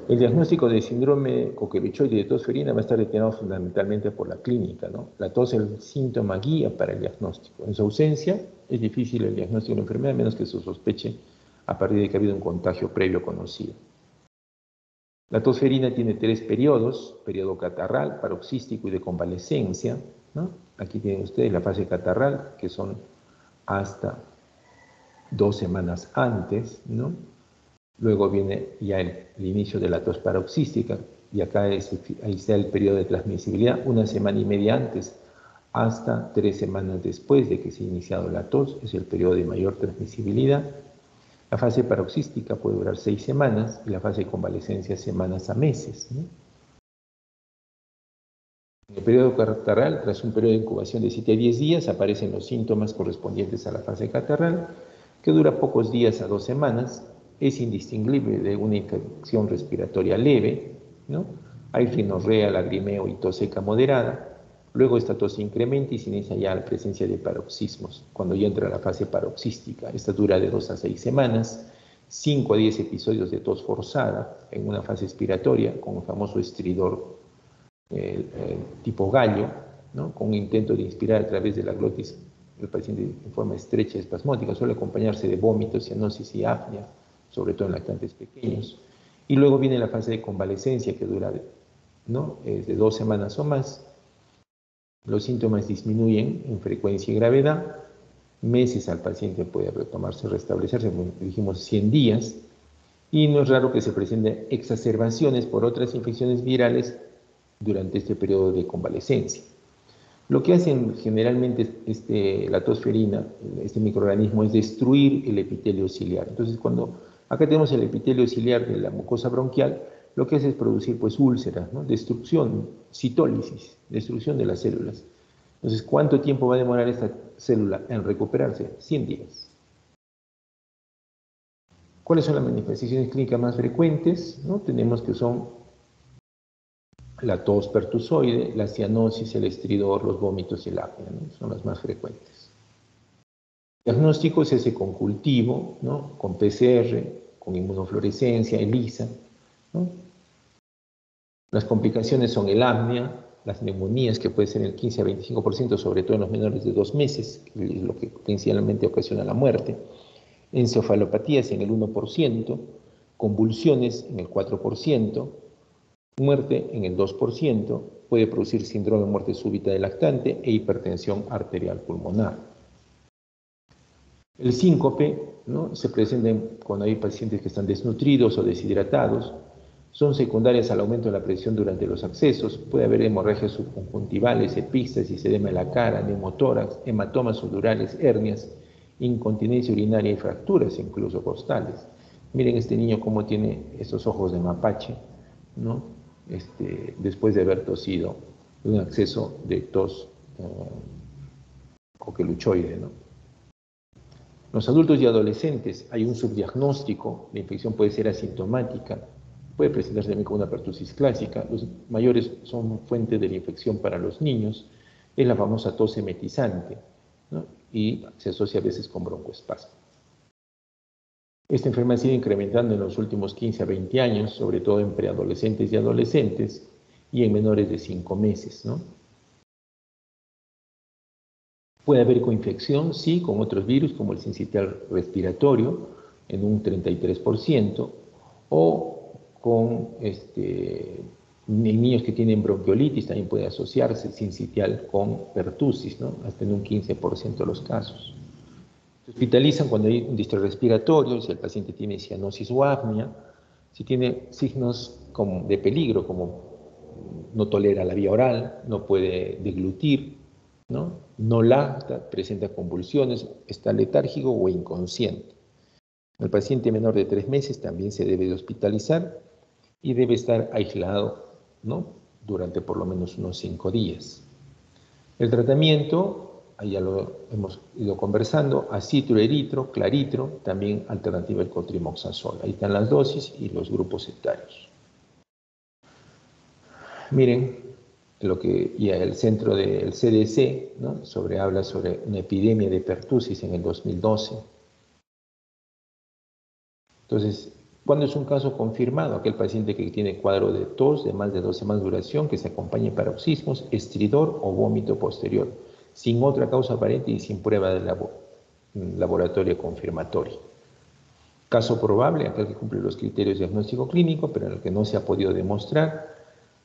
El diagnóstico de síndrome coqueluchoide de tos ferina va a estar determinado fundamentalmente por la clínica, ¿no? La tos es el síntoma guía para el diagnóstico. En su ausencia, es difícil el diagnóstico de la enfermedad, a menos que se sospeche a partir de que ha habido un contagio previo conocido. La tos ferina tiene 3 periodos: periodo catarral, paroxístico y de convalescencia, ¿no? Aquí tienen ustedes la fase catarral, que son hasta 2 semanas antes, ¿no? Luego viene ya el inicio de la tos paroxística, y acá ahí está el periodo de transmisibilidad, 1 semana y media antes hasta 3 semanas después de que se ha iniciado la tos, es el periodo de mayor transmisibilidad. La fase paroxística puede durar 6 semanas y la fase de convalescencia semanas a meses, ¿no? En el periodo catarral, tras un periodo de incubación de 7 a 10 días, aparecen los síntomas correspondientes a la fase catarral, que dura pocos días a 2 semanas. Es indistinguible de una infección respiratoria leve, ¿no? Hay rinorrea, lagrimeo y tos seca moderada. Luego esta tos se incrementa y se inicia ya la presencia de paroxismos, cuando ya entra la fase paroxística. Esta dura de 2 a 6 semanas, 5 a 10 episodios de tos forzada en una fase expiratoria, con el famoso estridor tipo gallo, ¿no? Con un intento de inspirar a través de la glotis del paciente en forma estrecha y espasmódica. Suele acompañarse de vómitos, cianosis y apnea, sobre todo en lactantes pequeños. Y luego viene la fase de convalecencia que dura, ¿no?, de 2 semanas o más. Los síntomas disminuyen en frecuencia y gravedad. Meses al paciente puede retomarse, restablecerse, como dijimos, 100 días. Y no es raro que se presenten exacerbaciones por otras infecciones virales durante este periodo de convalecencia. Lo que hacen generalmente la tosferina, este microorganismo, es destruir el epitelio ciliar. Entonces, cuando acá tenemos el epitelio ciliar de la mucosa bronquial, lo que hace es producir pues úlceras, ¿no?, destrucción, citólisis, destrucción de las células. Entonces, ¿cuánto tiempo va a demorar esta célula en recuperarse? 100 días. ¿Cuáles son las manifestaciones clínicas más frecuentes? ¿No? Tenemos que son la tos pertusoide, la cianosis, el estridor, los vómitos y el apnea, ¿no? Son las más frecuentes. El diagnóstico se hace con cultivo, ¿no?, con PCR, con inmunofluorescencia, ELISA, ¿no? Las complicaciones son el apnea, las neumonías, que puede ser el 15 a 25%, sobre todo en los menores de 2 meses, que es lo que principalmente ocasiona la muerte. Encefalopatías en el 1%, convulsiones en el 4%, muerte en el 2%, puede producir síndrome de muerte súbita del lactante e hipertensión arterial pulmonar. El síncope, ¿no?, se presenta cuando hay pacientes que están desnutridos o deshidratados, son secundarias al aumento de la presión durante los accesos, puede haber hemorragias subconjuntivales, epístasis, edema de la cara, neumotórax, hematomas sudorales, hernias, incontinencia urinaria y fracturas incluso costales. Miren este niño cómo tiene esos ojos de mapache, ¿no?, después de haber tosido de un acceso de tos coqueluchoide, ¿no? Los adultos y adolescentes hay un subdiagnóstico, la infección puede ser asintomática, puede presentarse también con una pertusis clásica. Los mayores son fuente de la infección para los niños, es la famosa tos emetizante, ¿no?, y se asocia a veces con broncoespasmo. Esta enfermedad ha sido incrementando en los últimos 15 a 20 años, sobre todo en preadolescentes y adolescentes, y en menores de 5 meses, ¿no? Puede haber coinfección, sí, con otros virus, como el sincitial respiratorio, en un 33%, o con niños que tienen bronquiolitis, también puede asociarse sincitial con pertusis, ¿no?, hasta en un 15% de los casos. Se hospitalizan cuando hay un distrés respiratorio, si el paciente tiene cianosis o apnea, si tiene signos de peligro, como no tolera la vía oral, no puede deglutir, no lacta, presenta convulsiones, está letárgico o inconsciente. El paciente menor de 3 meses también se debe de hospitalizar y debe estar aislado, ¿no?, durante por lo menos unos 5 días. El tratamiento, ahí ya lo hemos ido conversando, acitro, claritro, también alternativa al cotrimoxazol. Ahí están las dosis y los grupos etarios. Miren lo que ya el centro del CDC, ¿no?, habla sobre una epidemia de pertusis en el 2012. Entonces, ¿cuándo es un caso confirmado? Aquel paciente que tiene cuadro de tos de más de 2 semanas de duración, que se acompaña de paroxismos, estridor o vómito posterior, sin otra causa aparente y sin prueba de laboratorio confirmatoria. Caso probable, aquel que cumple los criterios de diagnóstico clínico, pero en el que no se ha podido demostrar,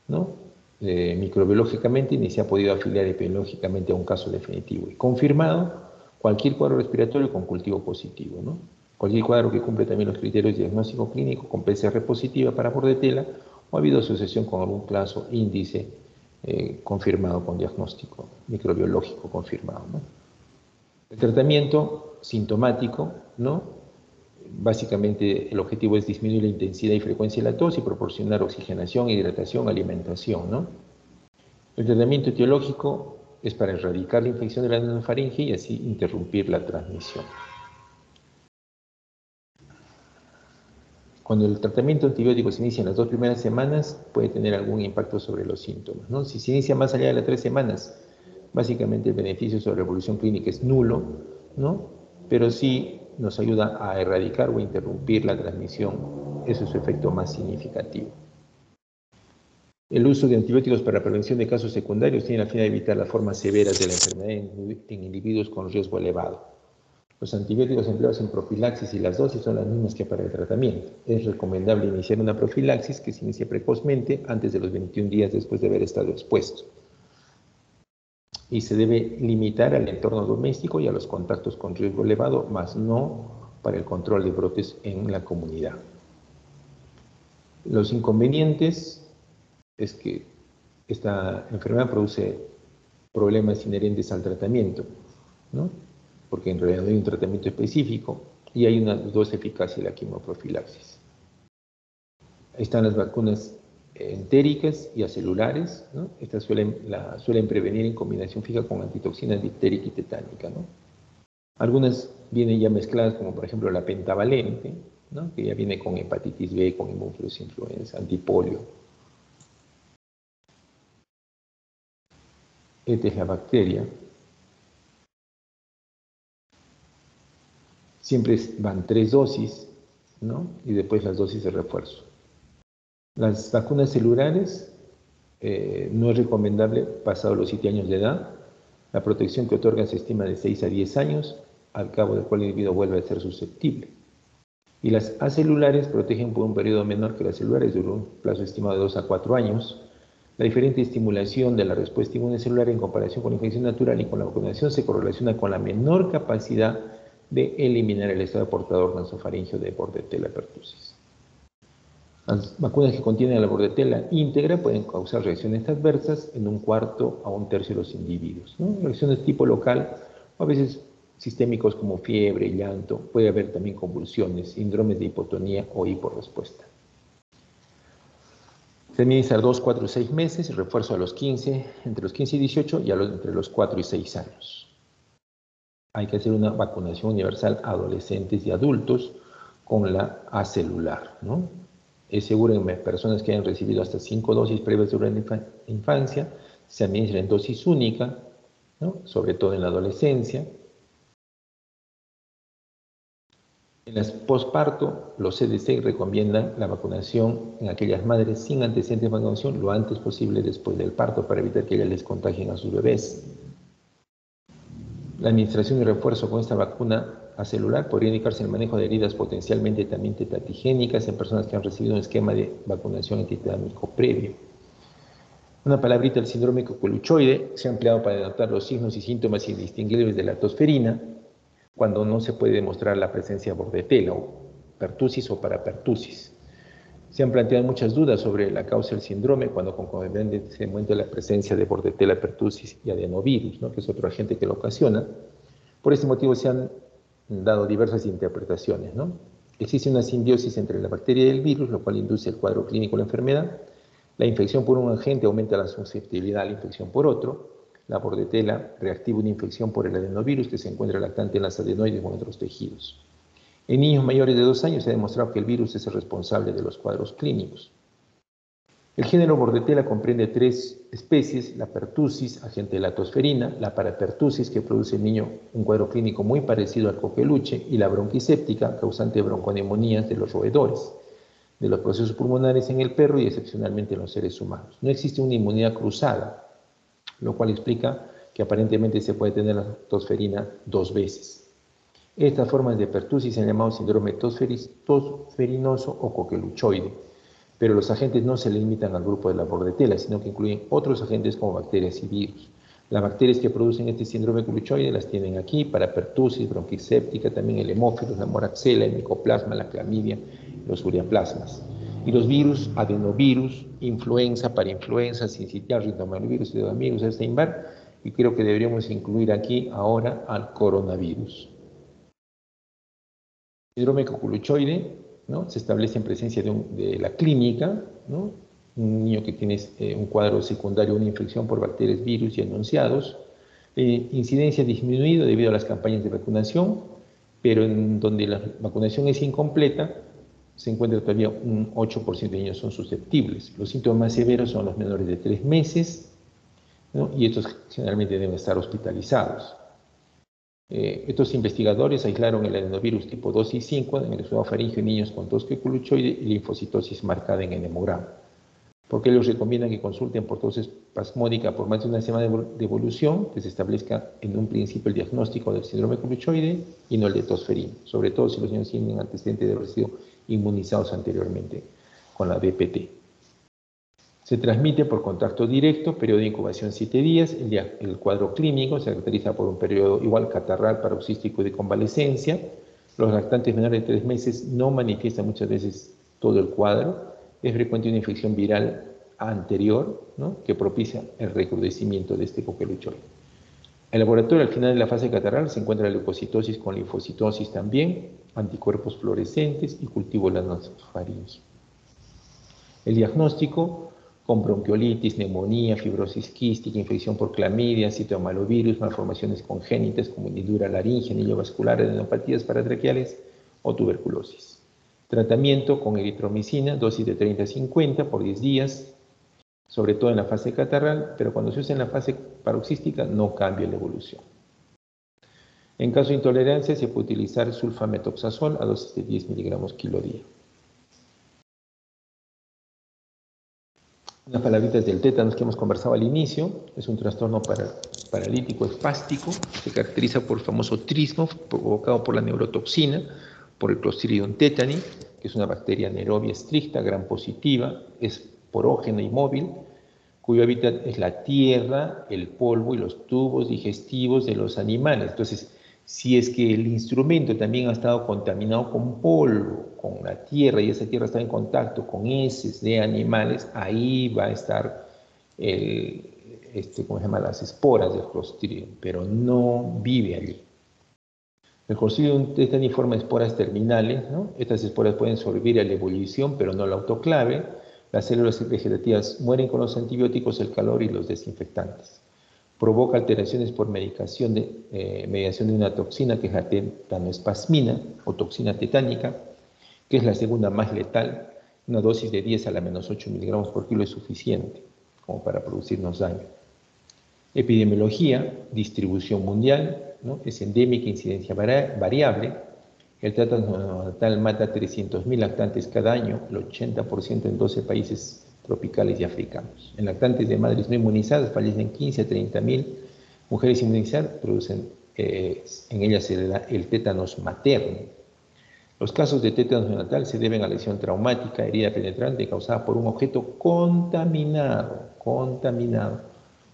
¿no?, microbiológicamente, ni se ha podido afiliar epidemiológicamente a un caso definitivo. Y confirmado, cualquier cuadro respiratorio con cultivo positivo, ¿no? Cualquier cuadro que cumple también los criterios de diagnóstico clínico con PCR positiva para bordetela, o ha habido asociación con algún caso índice confirmado con diagnóstico microbiológico confirmado, ¿no? El tratamiento sintomático, ¿no?, básicamente el objetivo es disminuir la intensidad y frecuencia de la tos y proporcionar oxigenación, hidratación, alimentación, ¿no? El tratamiento etiológico es para erradicar la infección de la nasofaringe y así interrumpir la transmisión. Cuando el tratamiento antibiótico se inicia en las 2 primeras semanas, puede tener algún impacto sobre los síntomas, ¿no? Si se inicia más allá de las 3 semanas, básicamente el beneficio sobre la evolución clínica es nulo, ¿no?, pero sí nos ayuda a erradicar o interrumpir la transmisión. Ese es su efecto más significativo. El uso de antibióticos para la prevención de casos secundarios tiene la finalidad de evitar las formas severas de la enfermedad en individuos con riesgo elevado. Los antibióticos empleados en profilaxis y las dosis son las mismas que para el tratamiento. Es recomendable iniciar una profilaxis que se inicie precozmente antes de los 21 días después de haber estado expuesto. Y se debe limitar al entorno doméstico y a los contactos con riesgo elevado, más no para el control de brotes en la comunidad. Los inconvenientes es que esta enfermedad produce problemas inherentes al tratamiento, ¿no? Porque en realidad no hay un tratamiento específico y hay una dudosa eficacia de la quimioprofilaxis. Ahí están las vacunas entéricas y acelulares, ¿no? Estas suelen prevenir en combinación fija con antitoxinas difterica y tetánica, ¿no? Algunas vienen ya mezcladas, como por ejemplo la pentavalente, ¿no? Que ya viene con hepatitis B, con hemófilos influenza, antipolio. Esta es la bacteria. Siempre van 3 dosis, ¿no? Y después las dosis de refuerzo. Las vacunas celulares no es recomendable pasado los 7 años de edad. La protección que otorgan se estima de 6 a 10 años, al cabo del cual el individuo vuelve a ser susceptible. Y las acelulares protegen por un periodo menor que las celulares, durante un plazo estimado de 2 a 4 años. La diferente estimulación de la respuesta inmune celular en comparación con la infección natural y con la vacunación se correlaciona con la menor capacidad de eliminar el estado portador nasofaringeo de Bordetella pertussis. Las vacunas que contienen la Bordetella íntegra pueden causar reacciones adversas en un cuarto a un tercio de los individuos, ¿no? Reacciones tipo local o a veces sistémicos como fiebre, llanto, puede haber también convulsiones, síndromes de hipotonía o hiporrespuesta. Se administra 2, 4 y 6 meses, el refuerzo a los 15, entre los 15 y 18 y entre los 4 y 6 años. Hay que hacer una vacunación universal a adolescentes y adultos con la acelular, ¿no? Es seguro en personas que hayan recibido hasta 5 dosis previas durante la infancia, se administra en dosis única, ¿no? Sobre todo en la adolescencia. En las posparto, los CDC recomiendan la vacunación en aquellas madres sin antecedentes de vacunación lo antes posible después del parto para evitar que ellas les contagien a sus bebés. La administración y refuerzo con esta vacuna acelular podría indicarse el manejo de heridas potencialmente también tetatigénicas en personas que han recibido un esquema de vacunación antitetánico previo. Una palabrita, el síndrome coqueluchoide, se ha empleado para denotar los signos y síntomas indistinguibles de la tosferina cuando no se puede demostrar la presencia de Bordetella o pertussis o parapertussis. Se han planteado muchas dudas sobre la causa del síndrome cuando concordamente se encuentra la presencia de Bordetella pertussis y adenovirus, ¿no? Que es otro agente que lo ocasiona. Por este motivo se han dado diversas interpretaciones, ¿no? Existe una simbiosis entre la bacteria y el virus, lo cual induce el cuadro clínico de la enfermedad. La infección por un agente aumenta la susceptibilidad a la infección por otro. La Bordetella reactiva una infección por el adenovirus que se encuentra lactante en las adenoides o en otros tejidos. En niños mayores de 2 años se ha demostrado que el virus es el responsable de los cuadros clínicos. El género Bordetella comprende 3 especies: la pertussis, agente de la tosferina; la parapertussis, que produce en el niño un cuadro clínico muy parecido al coqueluche; y la bronquiséptica, causante de bronconeumonías de los roedores, de los procesos pulmonares en el perro y excepcionalmente en los seres humanos. No existe una inmunidad cruzada, lo cual explica que aparentemente se puede tener la tosferina 2 veces. Estas formas de pertussis se han llamado síndrome tosferinoso o coqueluchoide, pero los agentes no se limitan al grupo de la Bordetella, sino que incluyen otros agentes como bacterias y virus. Las bacterias que producen este síndrome coqueluchoide las tienen aquí: parapertussis, bronquiséptica, también el hemófilos, la moraxella, el micoplasma, la clamidia, los ureaplasmas. Y los virus, adenovirus, influenza, parainfluenza, sincitial, rinovirus, pseudovirus, Epstein-Barr, y creo que deberíamos incluir aquí ahora al coronavirus. Síndrome coqueluchoide, ¿no? Se establece en presencia de la clínica, ¿no? Un niño que tiene un cuadro secundario, una infección por bacterias, virus y enunciados. Incidencia disminuida debido a las campañas de vacunación, pero en donde la vacunación es incompleta, se encuentra todavía un 8% de niños son susceptibles. Los síntomas más severos son los menores de 3 meses, ¿no? Y estos generalmente deben estar hospitalizados. Estos investigadores aislaron el adenovirus tipo 2 y 5 en el esofaringio en niños con tos coqueluchoide y linfocitosis marcada en el hemograma. Porque ellos recomiendan que consulten por tos espasmódica por más de una semana de evolución, que se establezca en un principio el diagnóstico del síndrome coluchoide y no el de tosferina, sobre todo si los niños tienen antecedentes de haber sido inmunizados anteriormente con la DPT. Se transmite por contacto directo, periodo de incubación 7 días, el cuadro clínico se caracteriza por un periodo igual catarral, paroxístico y de convalescencia. Los lactantes menores de 3 meses no manifiestan muchas veces todo el cuadro. Es frecuente una infección viral anterior, ¿no?, que propicia el recrudecimiento de este coqueluchoide. En el laboratorio, al final de la fase catarral, se encuentra la leucocitosis con linfocitosis también, anticuerpos fluorescentes y cultivo de la nasofaringe. El diagnóstico con bronquiolitis, neumonía, fibrosis quística, infección por clamidia, citomegalovirus, malformaciones congénitas como hendidura laríngea, anillo vascular, adenopatías paratraqueales o tuberculosis. Tratamiento con eritromicina, dosis de 30 a 50 por 10 días, sobre todo en la fase catarral, pero cuando se usa en la fase paroxística no cambia la evolución. En caso de intolerancia se puede utilizar sulfametoxazol a dosis de 10 miligramos kilo día. Unas palabritas del tétanos que hemos conversado al inicio. Es un trastorno paralítico espástico, se caracteriza por el famoso trismo provocado por la neurotoxina, por el Clostridium tetani, que es una bacteria anaerobia estricta, gram positiva, es porógena y móvil, cuyo hábitat es la tierra, el polvo y los tubos digestivos de los animales. Entonces, si es que el instrumento también ha estado contaminado con polvo, con la tierra, y esa tierra está en contacto con heces de animales, ahí va a estar las esporas del Clostridium, pero no vive allí. El Clostridium tetani forma esporas terminales, ¿no? Estas esporas pueden sobrevivir a la ebullición, pero no la autoclave. Las células vegetativas mueren con los antibióticos, el calor y los desinfectantes. Provoca alteraciones por mediación de una toxina que es la tetanoespasmina o toxina tetánica, que es la segunda más letal. Una dosis de 10 a la menos 8 miligramos por kilo es suficiente como para producirnos daño. Epidemiología, distribución mundial, ¿no? Es endémica, incidencia variable. El tétano neonatal mata a 300.000 lactantes cada año, el 80% en 12 países tropicales y africanos. En lactantes de madres no inmunizadas fallecen 15 a 30.000. Mujeres inmunizadas producen en ellas el tétanos materno. Los casos de tétanos neonatal se deben a lesión traumática, herida penetrante causada por un objeto contaminado.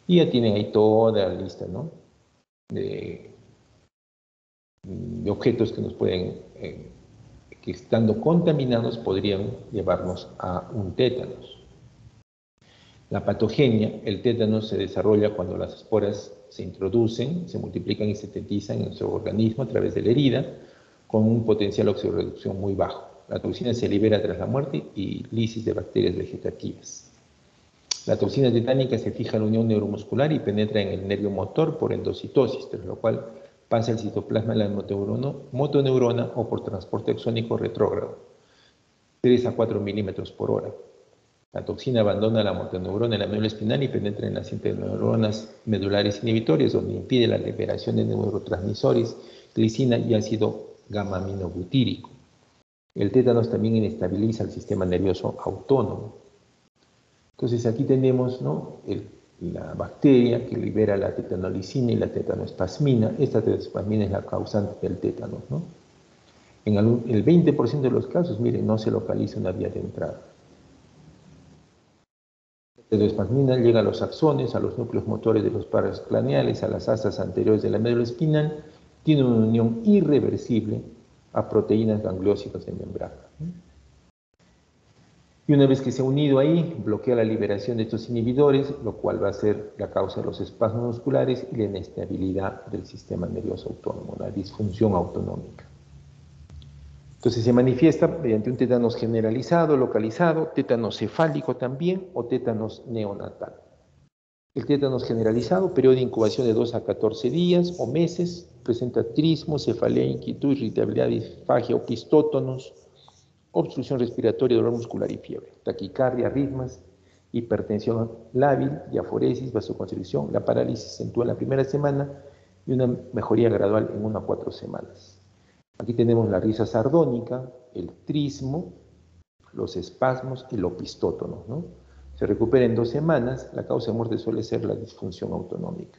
Y ya tienen ahí toda la lista, ¿no?, de objetos que nos pueden, que estando contaminados podrían llevarnos a un tétanos. La patogenia, el tétanos se desarrolla cuando las esporas se introducen, se multiplican y sintetizan en nuestro organismo a través de la herida, con un potencial de oxidorreducción muy bajo. La toxina se libera tras la muerte y lisis de bacterias vegetativas. La toxina tetánica se fija en la unión neuromuscular y penetra en el nervio motor por endocitosis, tras lo cual pasa el citoplasma de la motoneurona o por transporte axónico retrógrado, 3 a 4 milímetros por hora. La toxina abandona la motoneurona en la médula espinal y penetra en las interneuronas medulares inhibitorias, donde impide la liberación de neurotransmisores, glicina y ácido gamma-aminobutírico. El tétanos también inestabiliza el sistema nervioso autónomo. Entonces aquí tenemos, ¿no?, la bacteria que libera la tetanolicina y la tetanoespasmina. Esta tetanoespasmina es la causante del tétanos, ¿no? En el 20% de los casos, miren, no se localiza una vía de entrada. La tetanoespasmina llega a los axones, a los núcleos motores de los pares craneales, a las asas anteriores de la médula espinal, tiene una unión irreversible a proteínas gangliósidas de membrana. Y una vez que se ha unido ahí, bloquea la liberación de estos inhibidores, lo cual va a ser la causa de los espasmos musculares y la inestabilidad del sistema nervioso autónomo, la disfunción autonómica. Entonces se manifiesta mediante un tétanos generalizado, localizado, tétanos cefálico también o tétanos neonatal. El tétanos generalizado, periodo de incubación de 2 a 14 días o meses, presenta trismo, cefalea, inquietud, irritabilidad, disfagia, opistótonos, obstrucción respiratoria, dolor muscular y fiebre, taquicardia, arritmias, hipertensión lábil, diaforesis, vasoconstricción. La parálisis se acentúa en la primera semana y una mejoría gradual en 1 a 4 semanas. Aquí tenemos la risa sardónica, el trismo, los espasmos y el opistótono, ¿no? Se recupera en 2 semanas. La causa de muerte suele ser la disfunción autonómica.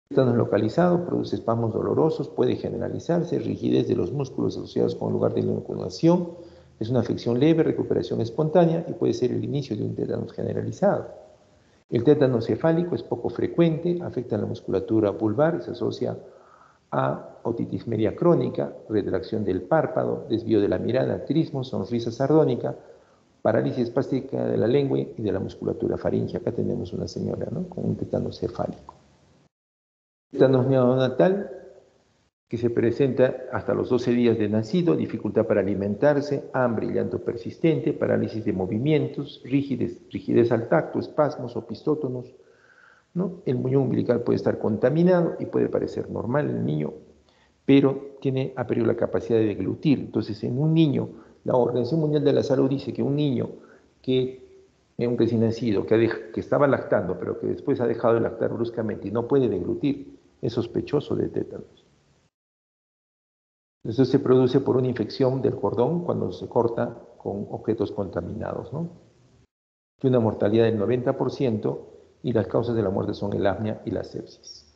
El tétanos localizado produce espasmos dolorosos, puede generalizarse, rigidez de los músculos asociados con el lugar de la inoculación. Es una afección leve, recuperación espontánea y puede ser el inicio de un tétanos generalizado. El tétano cefálico es poco frecuente, afecta a la musculatura vulvar y se asocia a otitis media crónica, retracción del párpado, desvío de la mirada, trismo, sonrisa sardónica, parálisis espástica de la lengua y de la musculatura faríngea. Acá tenemos una señora, ¿no?, con un tétano cefálico. Tétanos neonatal, que se presenta hasta los 12 días de nacido, dificultad para alimentarse, hambre y llanto persistente, parálisis de movimientos, rigidez al tacto, espasmos o pistótonos, ¿no? El muñón umbilical puede estar contaminado y puede parecer normal en el niño, pero ha perdido la capacidad de deglutir. Entonces, en un niño, la Organización Mundial de la Salud dice que un niño que es un recién nacido, que estaba lactando, pero que después ha dejado de lactar bruscamente y no puede deglutir, es sospechoso de tétanos. Eso se produce por una infección del cordón cuando se corta con objetos contaminados, ¿no? Tiene una mortalidad del 90% y las causas de la muerte son el apnea y la sepsis.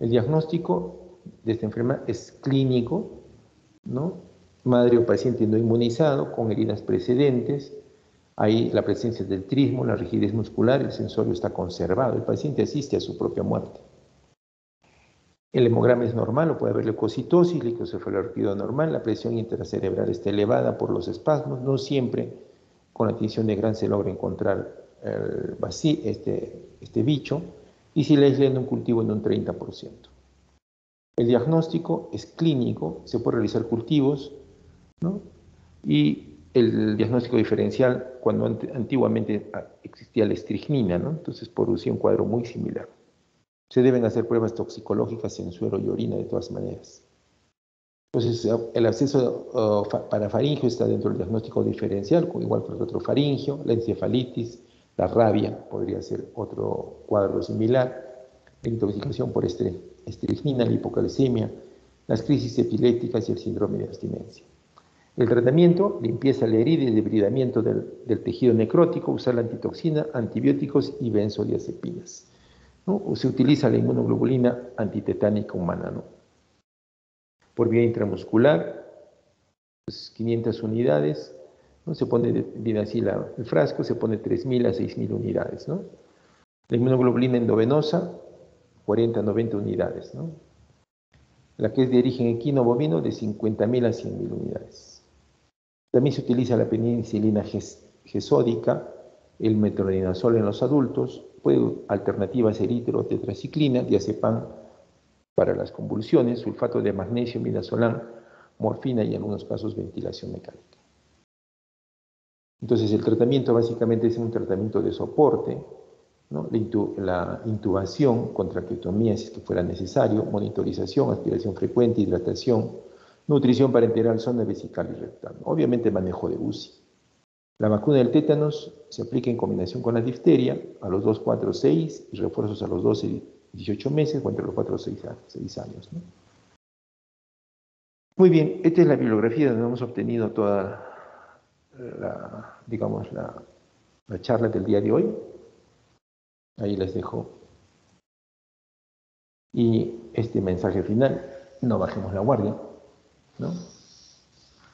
El diagnóstico de esta enfermedad es clínico, ¿no? Madre o paciente no inmunizado, con heridas precedentes, hay la presencia del trismo, la rigidez muscular, el sensorio está conservado, el paciente asiste a su propia muerte. El hemograma es normal, o puede haber leucocitosis, licocefalorraquídeo normal, la presión intracerebral está elevada por los espasmos, no siempre con la tinción de Gran se logra encontrar este bicho, y si le aíslan un cultivo en un 30%. El diagnóstico es clínico, se puede realizar cultivos, ¿no? Y el diagnóstico diferencial, cuando antiguamente existía la estricnina, ¿no?, entonces producía un cuadro muy similar. Se deben hacer pruebas toxicológicas en suero y orina de todas maneras. Entonces, el absceso parafaríngeo está dentro del diagnóstico diferencial, igual que el retrofaríngeo, la encefalitis, la rabia podría ser otro cuadro similar, la intoxicación por estricnina, la hipocalcemia, las crisis epilépticas y el síndrome de abstinencia. El tratamiento: limpieza de la herida y debridamiento del tejido necrótico, usar la antitoxina, antibióticos y benzodiazepinas, ¿no? O se utiliza la inmunoglobulina antitetánica humana, ¿no?, por vía intramuscular, pues 500 unidades, ¿no? Se pone bien así el frasco, se pone 3.000 a 6.000 unidades, ¿no? La inmunoglobulina endovenosa, 40 a 90 unidades, ¿no? La que es de origen equino bovino, de 50.000 a 100.000 unidades. También se utiliza la penicilina gesódica, el metronidazol en los adultos, alternativas eritrotetraciclina, diazepam para las convulsiones, sulfato de magnesio, midazolam, morfina y en algunos casos ventilación mecánica. Entonces el tratamiento básicamente es un tratamiento de soporte, ¿no?, la intubación con traqueotomía si es que fuera necesario, monitorización, aspiración frecuente, hidratación, nutrición parenteral, sonda vesical y rectal. Obviamente manejo de UCI. La vacuna del tétanos se aplica en combinación con la difteria a los 2, 4, 6 y refuerzos a los 12 y 18 meses o entre los 4 y 6 años, ¿no? Muy bien, esta es la bibliografía donde hemos obtenido toda la charla del día de hoy. Ahí les dejo. Y este mensaje final: no bajemos la guardia, ¿no?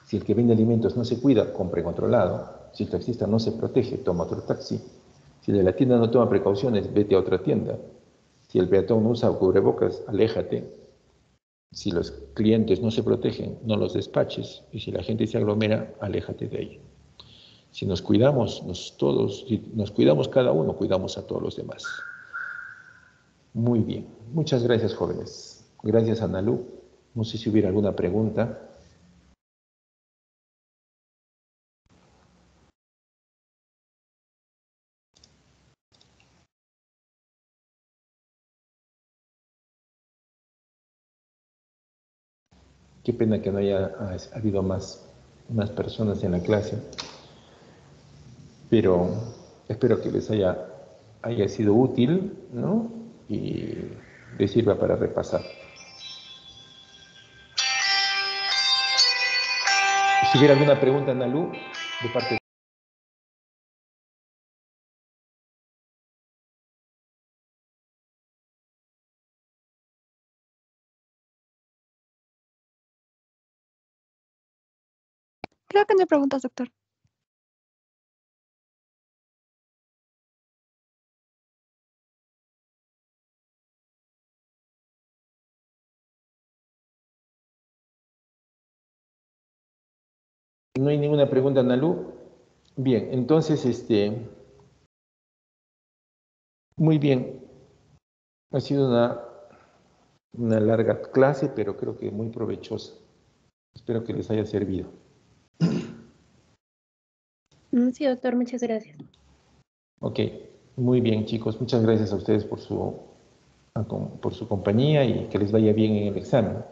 Si el que vende alimentos no se cuida, compre controlado. Si el taxista no se protege, toma otro taxi. Si el de la tienda no toma precauciones, vete a otra tienda. Si el peatón no usa cubrebocas, aléjate. Si los clientes no se protegen, no los despaches. Y si la gente se aglomera, aléjate de ahí. Si nos cuidamos si nos cuidamos cada uno, cuidamos a todos los demás. Muy bien. Muchas gracias, jóvenes. Gracias, Analu. No sé si hubiera alguna pregunta. Qué pena que no haya habido más personas en la clase, pero espero que les haya sido útil, ¿no?, y les sirva para repasar. Si hubiera alguna pregunta, Analu, de parte de Creo que no hay preguntas, doctor. No hay ninguna pregunta, Nalu. Bien, entonces, muy bien. Ha sido una larga clase, pero creo que muy provechosa. Espero que les haya servido. Sí, doctor, muchas gracias. Ok, muy bien, chicos. Muchas gracias a ustedes por su compañía y que les vaya bien en el examen.